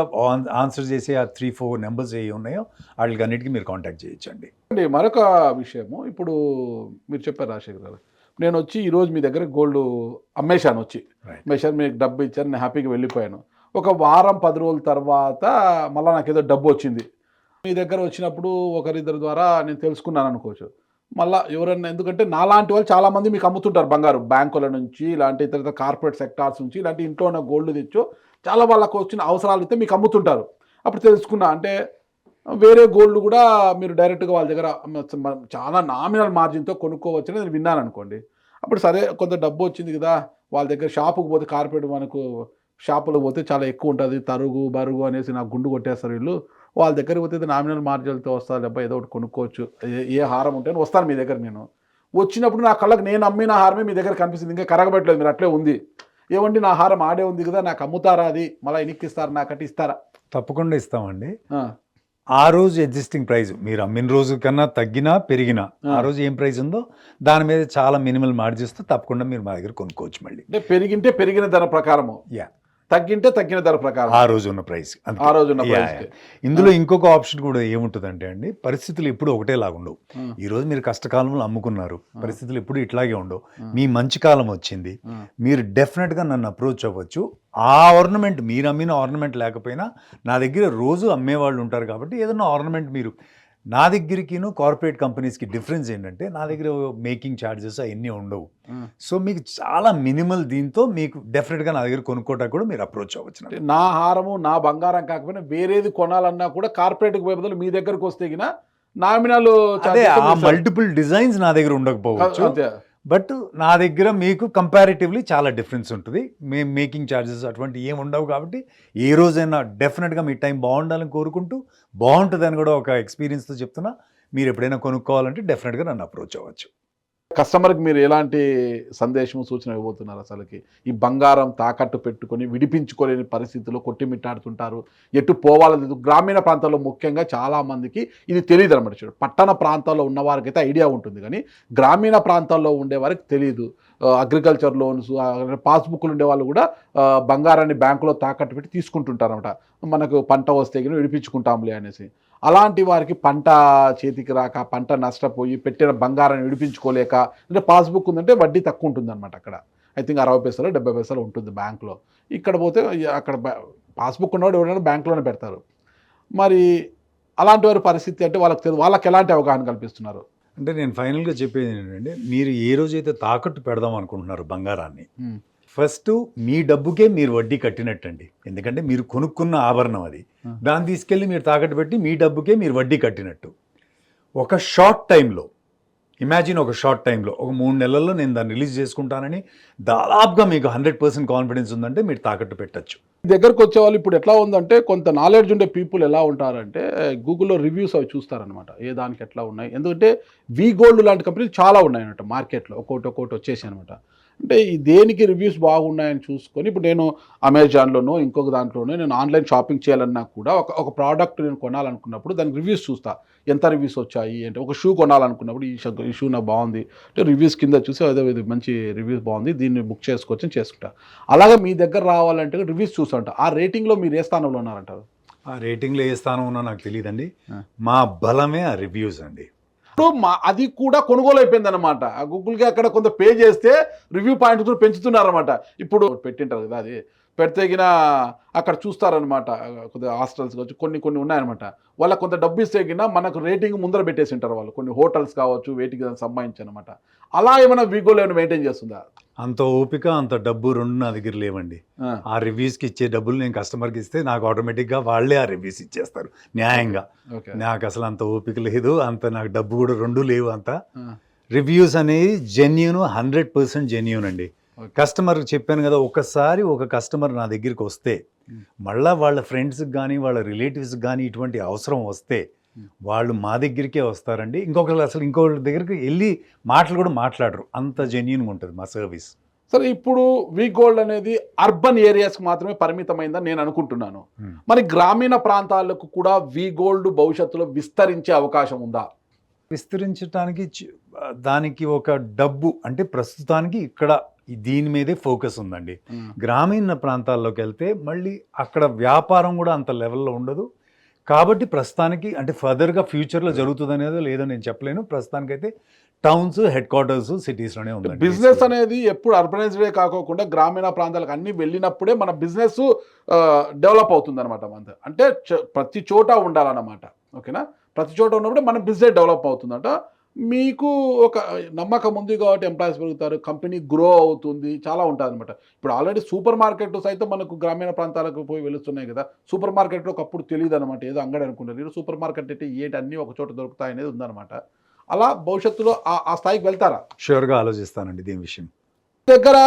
ఆన్సర్ చేసే ఆ 3-4 నెంబర్స్ ఏ ఉన్నాయో వాటికి అన్నిటికీ మీరు కాంటాక్ట్ చేయొచ్చండి. మరొక విషయము, ఇప్పుడు మీరు చెప్పారు రాజశేఖర్ గారు, నేను వచ్చి ఈరోజు మీ దగ్గర గోల్డ్ అమ్మేశాను, మీకు డబ్బు ఇచ్చాను, నేను హ్యాపీగా వెళ్ళిపోయాను. ఒక వారం 10 రోజుల తర్వాత మళ్ళీ నాకు ఏదో డబ్బు వచ్చింది. మీ దగ్గర వచ్చినప్పుడు ఒకరిద్దరి ద్వారా నేను తెలుసుకున్నాను అనుకోవచ్చు. మళ్ళీ ఎవరన్నా, ఎందుకంటే నాలాంటి వాళ్ళు చాలామంది మీకు అమ్ముతుంటారు బంగారు, బ్యాంకుల నుంచి ఇలాంటి ఇతర కార్పొరేట్ సెక్టార్స్ నుంచి ఇలాంటి ఇంట్లో ఉన్న గోల్డ్ తెచ్చో చాలా వాళ్ళకు వచ్చిన అవసరాలు అయితే మీకు అమ్ముతుంటారు. అప్పుడు తెలుసుకున్నా, అంటే వేరే గోల్డ్ కూడా మీరు డైరెక్ట్గా వాళ్ళ దగ్గర చాలా నామినల్ మార్జిన్తో కొనుక్కోవచ్చని నేను విన్నాను అనుకోండి. అప్పుడు సరే, కొంత డబ్బు వచ్చింది కదా, వాళ్ళ దగ్గర షాపుకి పోతే కార్పొరేట్ మనకు షాపులకు పోతే చాలా ఎక్కువ ఉంటుంది, తరుగు బరుగు అనేసి నాకు గుండు కొట్టేస్తారు వీళ్ళు. వాళ్ళ దగ్గరికి పోతే నామినల్ మార్జిన్లతో వస్తుంది, అబ్బాయి ఏదో ఒకటి కొనుక్కోవచ్చు, ఏ హారం ఉంటే వస్తాను మీ దగ్గర. నేను వచ్చినప్పుడు నా కళ్ళకి నేను అమ్మిన హారమే మీ దగ్గర కనిపిస్తుంది, ఇంకా కరగబెట్టలేదు, మీరు అట్లే ఉంది. ఏమండి నా హారం ఆడే ఉంది కదా, నాకు అమ్ముతారా, అది మళ్ళీ ఎన్నికిస్తారా, నాకంటే ఇస్తారా? తప్పకుండా ఇస్తామండి. ఆ రోజు ఎగ్జిస్టింగ్ ప్రైస్ మీరు అమ్మిన రోజు కన్నా తగ్గినా పెరిగినా ఆ రోజు ఏం ప్రైస్ ఉందో దాని మీద చాలా మినిమల్ మార్జిన్స్తో తప్పకుండా మీరు మా దగ్గర కొనుక్కోవచ్చు. మళ్ళీ అంటే పెరిగింటే పెరిగిన ధర ప్రకారము, తగ్గింటే తగ్గిన ధర ప్రకారం ఆ రోజు ఉన్న ప్రైస్. ఇందులో ఇంకొక ఆప్షన్ కూడా ఏముంటుందంటే అండి, పరిస్థితులు ఎప్పుడు ఒకటేలాగా ఉండవు. ఈ రోజు మీరు కష్టకాలంలో అమ్ముకున్నారు, పరిస్థితులు ఎప్పుడు ఇట్లాగే ఉండవు. మీ మంచి కాలం వచ్చింది, మీరు డెఫినెట్గా నన్ను అప్రోచ్ అవ్వచ్చు. ఆ ఆర్నమెంట్ మీరు అమ్మిన ఆర్నమెంట్ లేకపోయినా నా దగ్గర రోజు అమ్మేవాళ్ళు ఉంటారు కాబట్టి ఏదైనా ఆర్నమెంట్ మీరు నా దగ్గరికిను కార్పొరేట్ కంపెనీస్కి డిఫరెన్స్ ఏంటంటే నా దగ్గర మేకింగ్ ఛార్జెస్ అవన్నీ ఉండవు. సో మీకు చాలా మినిమల్, దీంతో మీకు డెఫినెట్గా నా దగ్గర కొనుక్కోవడానికి కూడా మీరు అప్రోచ్ అవ్వచ్చు. నా హారము నా బంగారం కాకపోయినా వేరేది కొనాలన్నా కూడా కార్పొరేట్కి పోయే బదులు మీ దగ్గరకు వస్తే నామినల్ మల్టిపుల్ డిజైన్స్ నా దగ్గర ఉండకపోవచ్చు, బట్ నా దగ్గర మీకు కంపారిటివ్లీ చాలా డిఫరెన్స్ ఉంటుంది. మేము మేకింగ్ ఛార్జెస్ అటువంటి ఏమి ఉండవు కాబట్టి ఏ రోజైనా డెఫినెట్గా మీ టైం బాగుండాలని కోరుకుంటూ, బాగుంటుందని కూడా ఒక ఎక్స్పీరియన్స్తో చెప్తున్నా, మీరు ఎప్పుడైనా కొనుక్కోవాలంటే డెఫినెట్గా నన్ను అప్రోచ్ అవ్వచ్చు. కస్టమర్కి మీరు ఎలాంటి సందేశం సూచన ఇవ్వబోతున్నారు అసలుకి? ఈ బంగారం తాకట్టు పెట్టుకొని విడిపించుకోలేని పరిస్థితుల్లో కొట్టిమిట్టాడుతుంటారు, ఎటు పోవాలో తెలియదు. గ్రామీణ ప్రాంతాల్లో ముఖ్యంగా చాలామందికి ఇది తెలియదు అనమాట. చూడు, పట్టణ ప్రాంతాల్లో ఉన్న వారికైతే ఐడియా ఉంటుంది, కానీ గ్రామీణ ప్రాంతాల్లో ఉండే వారికి తెలియదు. అగ్రికల్చర్ లోన్స్, పాస్బుక్లు ఉండే వాళ్ళు కూడా బంగారాన్ని బ్యాంకులో తాకట్టు పెట్టి తీసుకుంటుంటారు అనమాట. మనకు పంట వస్తే కానీ విడిపించుకుంటాంలే అనేసి. అలాంటి వారికి పంట చేతికి రాక, పంట నష్టపోయి పెట్టిన బంగారాన్ని విడిపించుకోలేక, అంటే పాస్బుక్ ఉందంటే వడ్డీ తక్కువ ఉంటుంది అనమాట. అక్కడ ఐ థింక్ 60 పైసలు 70 పైసలు ఉంటుంది బ్యాంకులో. ఇక్కడ పోతే అక్కడ పాస్బుక్ ఉన్నవాడు ఎవరైనా బ్యాంకులోనే పెడతారు. మరి అలాంటి వారి పరిస్థితి అంటే వాళ్ళకి ఎలాంటి అవగాహన కల్పిస్తున్నారు? అంటే నేను ఫైనల్గా చెప్పేది ఏంటంటే, మీరు ఏ రోజైతే తాకట్టు పెడదాం అనుకుంటున్నారు బంగారాన్ని, ఫస్ట్ మీ డబ్బుకే మీరు వడ్డీ కట్టినట్టండి. ఎందుకంటే మీరు కొనుక్కున్న ఆభరణం అది, దాన్ని తీసుకెళ్ళి మీరు తాకట్టు పెట్టి మీ డబ్బుకే మీరు వడ్డీ కట్టినట్టు. ఒక షార్ట్ టైంలో, ఇమాజిన్ ఒక షార్ట్ టైంలో, ఒక 3 నెలల్లో నేను దాన్ని రిలీజ్ చేసుకుంటానని దాదాపుగా మీకు 100% కాన్ఫిడెన్స్ ఉందంటే మీరు తాకట్టు పెట్టచ్చు. దగ్గరకు వచ్చే వాళ్ళు ఇప్పుడు ఎట్లా ఉందంటే, కొంత నాలెడ్జ్ ఉండే పీపుల్ ఎలా ఉంటారంటే గూగుల్లో రివ్యూస్ అవి చూస్తారనమాట, ఏ దానికి ఎట్లా ఉన్నాయి. ఎందుకంటే వి గోల్డ్ లాంటి కంపెనీలు చాలా ఉన్నాయన్నమాట మార్కెట్లో, ఒక్కొక్కటి వచ్చేసి అనమాట. అంటే ఈ దేనికి రివ్యూస్ బాగున్నాయని చూసుకొని, ఇప్పుడు నేను అమెజాన్లోనో ఇంకొక దాంట్లోనో నేను ఆన్లైన్ షాపింగ్ చేయాలన్నా కూడా ఒక ప్రోడక్ట్ నేను కొనాలనుకున్నప్పుడు దానికి రివ్యూస్ చూస్తా, ఎంత రివ్యూస్ వచ్చాయి అంటే. ఒక షూ కొనాలనుకున్నప్పుడు ఈ షూ నాకు బాగుంది అంటే రివ్యూస్ కింద చూసి అదే ఇది మంచి రివ్యూస్ బాగుంది, దీన్ని బుక్ చేసుకోవచ్చు చేసుకుంటా. అలాగే మీ దగ్గర రావాలంటే రివ్యూస్ చూస్తుంటా. ఆ రేటింగ్లో మీరు ఏ స్థానంలో ఉన్నారంటారు? ఆ రేటింగ్లో ఏ స్థానం ఉన్నా నాకు తెలియదండి. మా బలమే ఆ రివ్యూస్ అండి. ఇప్పుడు అది కూడా కొనుగోలు అయిపోయింది అనమాట. ఆ గూగుల్కి అక్కడ కొంత పే చేస్తే రివ్యూ పాయింట్స్ కూడా పెంచుతున్నారనమాట. ఇప్పుడు పెట్టింటారు కదా, అది పెడితే గిన అక్కడ చూస్తారనమాట. కొద్దిగా హాస్టల్స్ కావచ్చు, కొన్ని ఉన్నాయన్నమాట. వాళ్ళకి కొంత డబ్బు ఇస్తే గిన మనకు రేటింగ్ ముందర పెట్టేసి ఉంటారు వాళ్ళు, కొన్ని హోటల్స్ కావచ్చు, వేటికి దానికి సంబంధించి అనమాట. అలా ఏమైనా వీగోలో ఏమైనా మెయింటైన్ చేస్తుందా? అంత ఓపిక, అంత డబ్బు రెండు నా దగ్గర లేవండి. ఆ రివ్యూస్కి ఇచ్చే డబ్బులు నేను కస్టమర్కి ఇస్తే నాకు ఆటోమేటిక్గా వాళ్ళే ఆ రివ్యూస్ ఇచ్చేస్తారు న్యాయంగా. నాకు అసలు అంత ఓపిక లేదు, అంత నాకు డబ్బు కూడా రెండు లేవు. అంత రివ్యూస్ అనేది జెన్యూన్, 100% జెన్యూన్ అండి. కస్టమర్కి చెప్పాను కదా, ఒకసారి ఒక కస్టమర్ నా దగ్గరికి వస్తే మళ్ళీ వాళ్ళ ఫ్రెండ్స్కి కానీ వాళ్ళ రిలేటివ్స్కి కానీ ఇటువంటి అవసరం వస్తే వాళ్ళు మా దగ్గరికే వస్తారండి. ఇంకొకళ్ళ దగ్గరికి వెళ్ళి మాటలు కూడా మాట్లాడరు, అంత జెన్యూన్గా ఉంటుంది మా సర్వీస్. సరే, ఇప్పుడు వి గోల్డ్ అనేది అర్బన్ ఏరియాస్కి మాత్రమే పరిమితమైందని నేను అనుకుంటున్నాను. మరి గ్రామీణ ప్రాంతాలకు కూడా వి గోల్డ్ భవిష్యత్తులో విస్తరించే అవకాశం ఉందా? విస్తరించడానికి దానికి ఒక డబ్బు అంటే ప్రస్తుతానికి ఇక్కడ దీని మీదే ఫోకస్ ఉందండి. గ్రామీణ ప్రాంతాల్లోకి వెళ్తే మళ్ళీ అక్కడ వ్యాపారం కూడా అంత లెవెల్లో ఉండదు. కాబట్టి ప్రస్తుతానికి అంటే ఫర్దర్గా ఫ్యూచర్లో జరుగుతుంది అనేది లేదో నేను చెప్పలేను. ప్రస్తుతానికైతే టౌన్స్, హెడ్ క్వార్టర్స్, సిటీస్లోనే ఉంది. బిజినెస్ అనేది ఎప్పుడు అర్బనైజ్డే కాకోకుండా గ్రామీణ ప్రాంతాలకు అన్ని వెళ్ళినప్పుడే మన బిజినెస్ డెవలప్ అవుతుంది అనమాట. అంటే ప్రతి చోట ఉండాలన్నమాట. ఓకేనా? ప్రతి చోట ఉన్నప్పుడే మన బిజినెస్ డెవలప్ అవుతుందంట. మీకు ఒక నమ్మకం ఉంది కాబట్టి ఎంప్లాయీస్ పెరుగుతారు, కంపెనీ గ్రో అవుతుంది, చాలా ఉంటుంది అనమాట. ఇప్పుడు ఆల్రెడీ సూపర్ మార్కెట్ సైతం మనకు గ్రామీణ ప్రాంతాలకు పోయి వెళుతున్నాయి కదా. సూపర్ మార్కెట్లో ఒకప్పుడు తెలియదు అనమాట, ఏదో అంగడి అనుకుంటారు. సూపర్ మార్కెట్ అంటే ఏంటి, అన్నీ ఒక చోట దొరుకుతాయి అనేది ఉందన్నమాట. అలా భవిష్యత్తులో ఆ స్థాయికి వెళ్తారా? షూర్గా ఆలోచిస్తానండి దీని విషయం. దగ్గర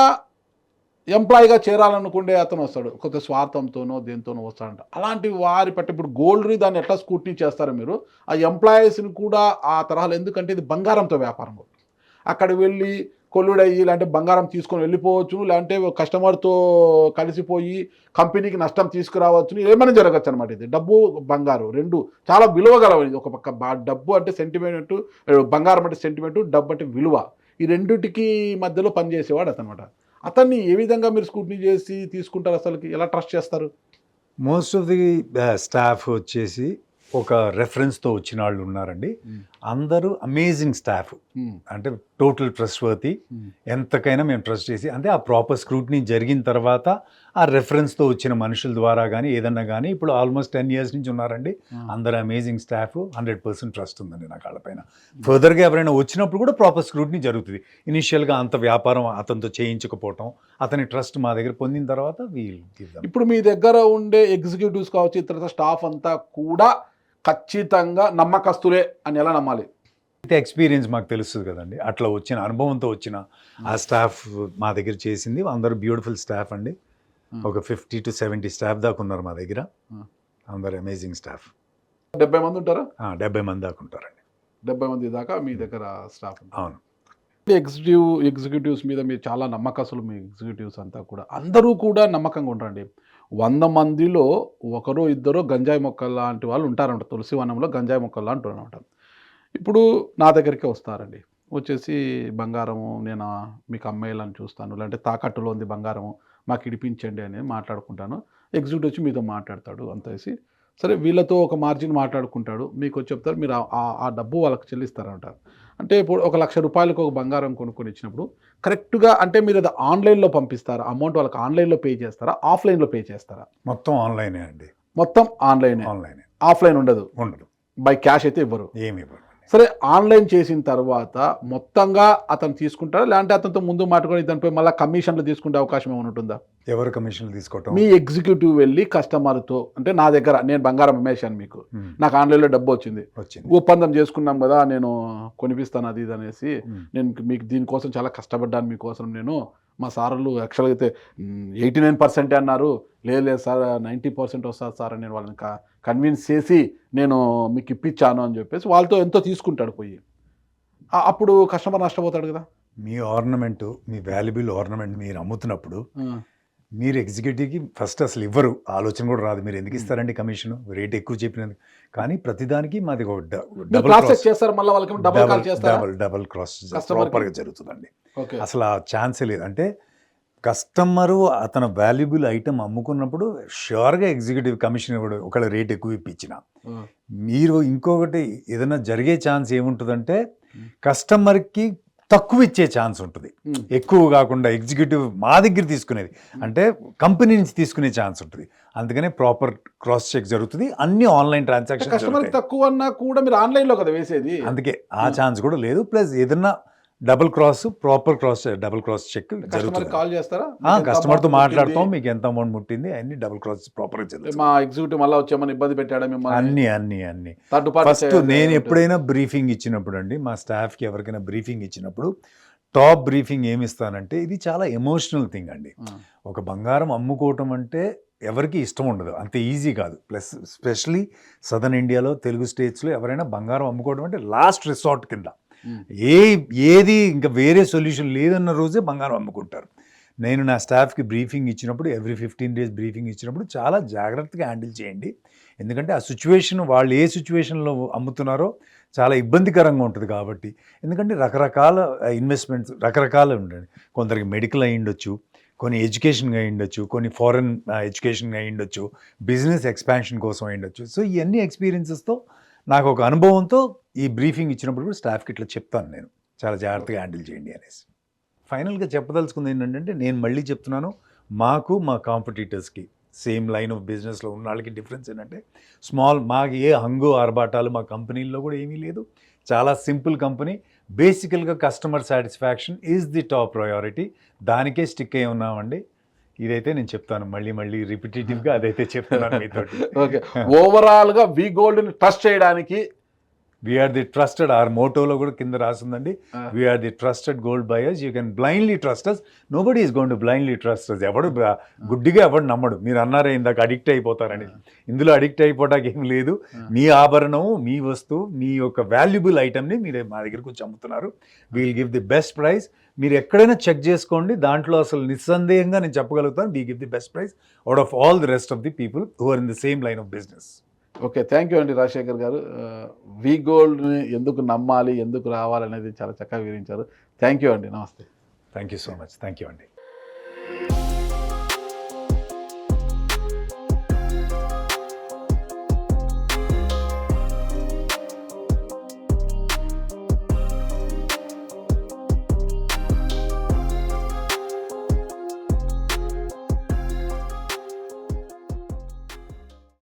ఎంప్లాయీగా చేరాలనుకుంటే అతను వస్తాడు, కొంత స్వార్థంతోనో దేనితోనో వస్తాడంట. అలాంటి వారి పట్ల ఇప్పుడు గోల్డ్ని దాన్ని ఎట్లా స్కూటీ చేస్తారో మీరు, ఆ ఎంప్లాయీస్ని కూడా ఆ తరహాలో, ఎందుకంటే ఇది బంగారంతో వ్యాపారం. అక్కడ వెళ్ళి కొల్లుడయ్యి ఇలాంటి బంగారం తీసుకొని వెళ్ళిపోవచ్చు, లేదంటే కస్టమర్తో కలిసిపోయి కంపెనీకి నష్టం తీసుకురావచ్చు, ఏమైనా జరగచ్చు అనమాట. ఇది డబ్బు బంగారు రెండు చాలా విలువ గలవది. ఒక పక్క డబ్బు అంటే సెంటిమెంటు, బంగారం అంటే సెంటిమెంటు, డబ్బు అంటే విలువ. ఈ రెండింటికి మధ్యలో పనిచేసేవాడు అతనమాట. అతన్ని ఏ విధంగా మీరు స్కూటీ చేసి తీసుకుంటారు, అసలుకి ఎలా ట్రస్ట్ చేస్తారు? మోస్ట్ ఆఫ్ ది స్టాఫ్ వచ్చేసి ఒక రెఫరెన్స్తో వచ్చిన వాళ్ళు ఉన్నారండి. అందరూ అమేజింగ్ స్టాఫ్, అంటే టోటల్ ట్రస్ట్ వర్తి. ఎంతకైనా మేము ట్రస్ట్ చేసి, అంటే ఆ ప్రాపర్ స్క్రూటినీ జరిగిన తర్వాత ఆ రెఫరెన్స్తో వచ్చిన మనుషుల ద్వారా కానీ ఏదన్నా కానీ ఇప్పుడు ఆల్మోస్ట్ 10 years నుంచి ఉన్నారండి. అందరూ అమేజింగ్ స్టాఫ్, 100% ట్రస్ట్ ఉందండి నా కాళ్ళపైన. ఫర్దర్గా ఎవరైనా వచ్చినప్పుడు కూడా ప్రాపర్ స్క్రూటినీ జరుగుతుంది. ఇనిషియల్గా అంత వ్యాపారం అతనితో చేయించకపోవటం, అతని ట్రస్ట్ మా దగ్గర పొందిన తర్వాత ఇప్పుడు మీ దగ్గర ఉండే ఎగ్జిక్యూటివ్స్ కావచ్చు, ఇతర స్టాఫ్ అంతా కూడా ఖచ్చితంగా నమ్మకస్తులే అని ఎలా నమ్మాలి? ఎక్స్పీరియన్స్ మాకు తెలుస్తుంది కదండి, అట్లా వచ్చిన అనుభవంతో వచ్చిన ఆ స్టాఫ్ మా దగ్గర చేసింది. అందరూ బ్యూటిఫుల్ స్టాఫ్ అండి. ఒక 50 to 70 స్టాఫ్ దాకా ఉన్నారు మా దగ్గర. అందరు అమేజింగ్ స్టాఫ్. 70 మంది ఉంటారా? 70 మంది దాకా ఉంటారండి. 70 మంది దాకా మీ దగ్గర స్టాఫ్. అవును. ఎగ్జిక్యూటివ్స్ మీద మీరు చాలా నమ్మకస్తులు. మీ ఎగ్జిక్యూటివ్స్ అంతా కూడా అందరూ కూడా నమ్మకంగా ఉంటారండి. 100 మందిలో ఒకరో ఇద్దరో గంజాయి మొక్కలు లాంటి వాళ్ళు ఉంటారంట. తులసి వనంలో గంజాయి మొక్కలు అంటారనమాట. ఇప్పుడు నా దగ్గరికి వస్తారండి. వచ్చేసి బంగారము నేను మీకు అమ్మేయాలని చూస్తాను, లేదంటే తాకట్టులో ఉంది బంగారము మాకు ఇడిపించండి అని మాట్లాడుకుంటాను. ఎగ్జిక్యూటివ్ వచ్చి మీతో మాట్లాడతాడు అంతేసి. సరే వీళ్ళతో ఒక మార్జిన్ మాట్లాడుకుంటాడు. మీకు వచ్చి చెప్తారు మీరు ఆ డబ్బు వాళ్ళకి చెల్లిస్తారంట. అంటే ఇప్పుడు ఒక ₹1,00,000 ఒక బంగారం కొనుక్కొని ఇచ్చినప్పుడు కరెక్ట్‌గా అంటే మీరు అది ఆన్‌లైన్‌లో పంపిస్తారా? అమౌంట్ వాళ్ళకి ఆన్‌లైన్‌లో పే చేస్తారా? ఆఫ్‌లైన్‌లో పే చేస్తారా? మొత్తం ఆన్లైనే అండి. మొత్తం ఆన్‌లైనే. ఆన్లైనే. ఆఫ్‌లైన్ ఉండదు. ఉండదు. బై క్యాష్ అయితే ఇవ్వరు. ఏమి ఇవ్వరు. సరే ఆన్‌లైన్ చేసిన తర్వాత మొత్తంగా అతను తీసుకుంటారా? లేదంటే అతనితో ముందు మాట్లాడుకొని దానిపై మళ్ళీ కమిషన్లు తీసుకునే అవకాశం ఏమైనా ఉంటుందా? ఎవరు కమిషన్లు తీసుకోవటం? మీ ఎగ్జిక్యూటివ్ వెళ్ళి కస్టమర్‌తో అంటే నా దగ్గర నేను బంగారం అమ్మేశాను మీకు. నాకు ఆన్‌లైన్‌లో డబ్బు వచ్చింది. ఒప్పందం చేసుకున్నాం కదా, నేను కొనిపిస్తాను అది ఇది అనేసి నేను మీకు దీనికోసం చాలా కష్టపడ్డాను మీకోసం నేను. మా సార్లు యాక్చువల్‌గా అయితే 89% అన్నారు. లేదు లేదు సార్ 90% వస్తుంది సార్ అని నేను వాళ్ళని కన్విన్స్ చేసి నేను మీకు ఇప్పించాను అని చెప్పేసి వాళ్ళతో ఎంతో తీసుకుంటాడు పోయి. అప్పుడు కస్టమర్ నష్టపోతాడు కదా. మీ ఆర్నమెంట్, మీ వాల్యుబుల్ ఆర్నమెంట్ మీరు అమ్ముతున్నప్పుడు మీరు ఎగ్జిక్యూటివ్కి ఫస్ట్ అసలు ఇవ్వరు, ఆలోచన కూడా రాదు. మీరు ఎందుకు ఇస్తారండి కమిషన్, రేట్ ఎక్కువ చెప్పినందుకు. కానీ ప్రతిదానికి మాది డబుల్ క్రాస్ ప్రాపర్గా జరుగుతుందండి. అసలు ఆ ఛాన్సే లేదు. అంటే కస్టమరు అతను వాల్యుబుల్ ఐటమ్ అమ్ముకున్నప్పుడు ష్యూర్గా ఎగ్జిక్యూటివ్ కమిషన్ ఇవ్వడు, ఒకవేళ రేట్ ఎక్కువ ఇప్పించిన. మీరు ఇంకొకటి ఏదైనా జరిగే ఛాన్స్ ఏముంటుందంటే కస్టమర్కి తక్కువ ఇచ్చే ఛాన్స్ ఉంటుంది. ఎక్కువ కాకుండా ఎగ్జిక్యూటివ్ మా దగ్గర తీసుకునేది అంటే కంపెనీ నుంచి తీసుకునే ఛాన్స్ ఉంటుంది. అందుకనే ప్రాపర్ క్రాస్ చెక్ జరుగుతుంది. అన్ని ఆన్లైన్ ట్రాన్సాక్షన్. కస్టమర్ తక్కువ అన్నా కూడా మీరు ఆన్లైన్లో కదా వేసేది, అందుకే ఆ ఛాన్స్ కూడా లేదు. ప్లస్ ఏదన్నా ప్రాపర్ డబుల్ క్రాస్ చెక్ జరుగుతుంది. కాల్ చేస్తారా? కస్టమర్తో మాట్లాడతాం, మీకు ఎంత అమౌంట్ ముట్టింది అన్ని డబుల్ క్రాస్ ప్రాపర్ జరుగుతుంది. మా ఎగ్జిక్యూటివ్ మళ్ళీ వచ్చామని ఇబ్బంది పెట్టాడా మిమ్మల్ని? అన్ని ఫస్ట్ నేను ఎప్పుడైనా బ్రీఫింగ్ ఇచ్చినప్పుడు అండి, మా స్టాఫ్కి ఎవరికైనా బ్రీఫింగ్ ఇచ్చినప్పుడు టాప్ బ్రీఫింగ్ ఏమి ఇస్తానంటే, ఇది చాలా ఎమోషనల్ థింగ్ అండి. ఒక బంగారం అమ్ముకోవటం అంటే ఎవరికి ఇష్టం ఉండదు, అంత ఈజీ కాదు. ప్లస్ స్పెషలీ సదర్న్ ఇండియాలో తెలుగు స్టేట్స్లో ఎవరైనా బంగారం అమ్ముకోవడం అంటే లాస్ట్ రిసార్ట్ కింద. ఏది ఇంకా వేరే సొల్యూషన్ లేదన్న రోజే బంగారం అమ్ముకుంటారు. నేను నా స్టాఫ్కి బ్రీఫింగ్ ఇచ్చినప్పుడు ఎవ్రీ 15 days బ్రీఫింగ్ ఇచ్చినప్పుడు చాలా జాగ్రత్తగా హ్యాండిల్ చేయండి. ఎందుకంటే ఆ సిచ్యువేషన్, వాళ్ళు ఏ సిచ్యువేషన్లో అమ్ముతున్నారో చాలా ఇబ్బందికరంగా ఉంటుంది కాబట్టి. ఎందుకంటే రకరకాల ఇన్వెస్ట్మెంట్స్ రకరకాలు ఉండండి. కొందరికి మెడికల్ అయి ఉండొచ్చు, కొన్ని ఎడ్యుకేషన్గా అయి ఉండొచ్చు, కొన్ని ఫారెన్ ఎడ్యుకేషన్గా అయి ఉండొచ్చు, బిజినెస్ ఎక్స్పాన్షన్ కోసం అయి ఉండొచ్చు. సో ఇవన్నీ ఎక్స్పీరియన్సెస్తో నాకు ఒక అనుభవంతో ఈ బ్రీఫింగ్ ఇచ్చినప్పుడు కూడా స్టాఫ్కి ఇట్లా చెప్తాను నేను, చాలా జాగ్రత్తగా హ్యాండిల్ చేయండి అనేసి. ఫైనల్గా చెప్పదలుచుకుంది ఏంటంటే, నేను మళ్ళీ చెప్తున్నాను, మాకు మా కాంపిటీటర్స్కి సేమ్ లైన్ ఆఫ్ బిజినెస్లో ఉన్న వాళ్ళకి డిఫరెన్స్ ఏంటంటే, మాకు ఏ హంగు ఆర్బాటాలు మా కంపెనీల్లో కూడా ఏమీ లేదు. చాలా సింపుల్ కంపెనీ. బేసికల్గా customer satisfaction is the top priority. దానికే స్టిక్ అయి ఉన్నామండి. ఇదైతే నేను చెప్తాను మళ్ళీ రిపిటేటివ్గా అదైతే చెప్తున్నాను మీతో. ఓకే, ఓవరాల్గా వి గోల్డ్ని ట్రస్ట్ చేయడానికి వీఆర్ ది ట్రస్టెడ్, ఆర్ మోటోలో కూడా కింద రాసిందండి, we are the trusted gold buyers. You can blindly trust us, nobody is going to blindly trust us. ఎవడు గుడ్డిగా ఎవడు నమ్మడు. మీరు అన్నారే ఇందాక అడిక్ట్ అయిపోతారని, ఇందులో అడిక్ట్ అయిపోవడానికి ఏం లేదు. మీ ఆభరణం, మీ వస్తువు, మీ యొక్క వాల్యుబుల్ ఐటమ్ని మీరు మా దగ్గరకు వచ్చి అమ్ముతున్నారు. We'll give the best price. మీరు ఎక్కడైనా చెక్ చేసుకోండి, దాంట్లో అసలు నిస్సందేహంగా నేను చెప్పగలుగుతాను, we give the best price out of all the rest of the people who are in the same line of business. Okay, thank you అండి రాజశేఖర్ గారు. వి గోల్డ్ని ఎందుకు నమ్మాలి, ఎందుకు రావాలనేది చాలా చక్కగా వివరించారు. థ్యాంక్ యూ అండి. నమస్తే. Thank you so much. Thank you అండి.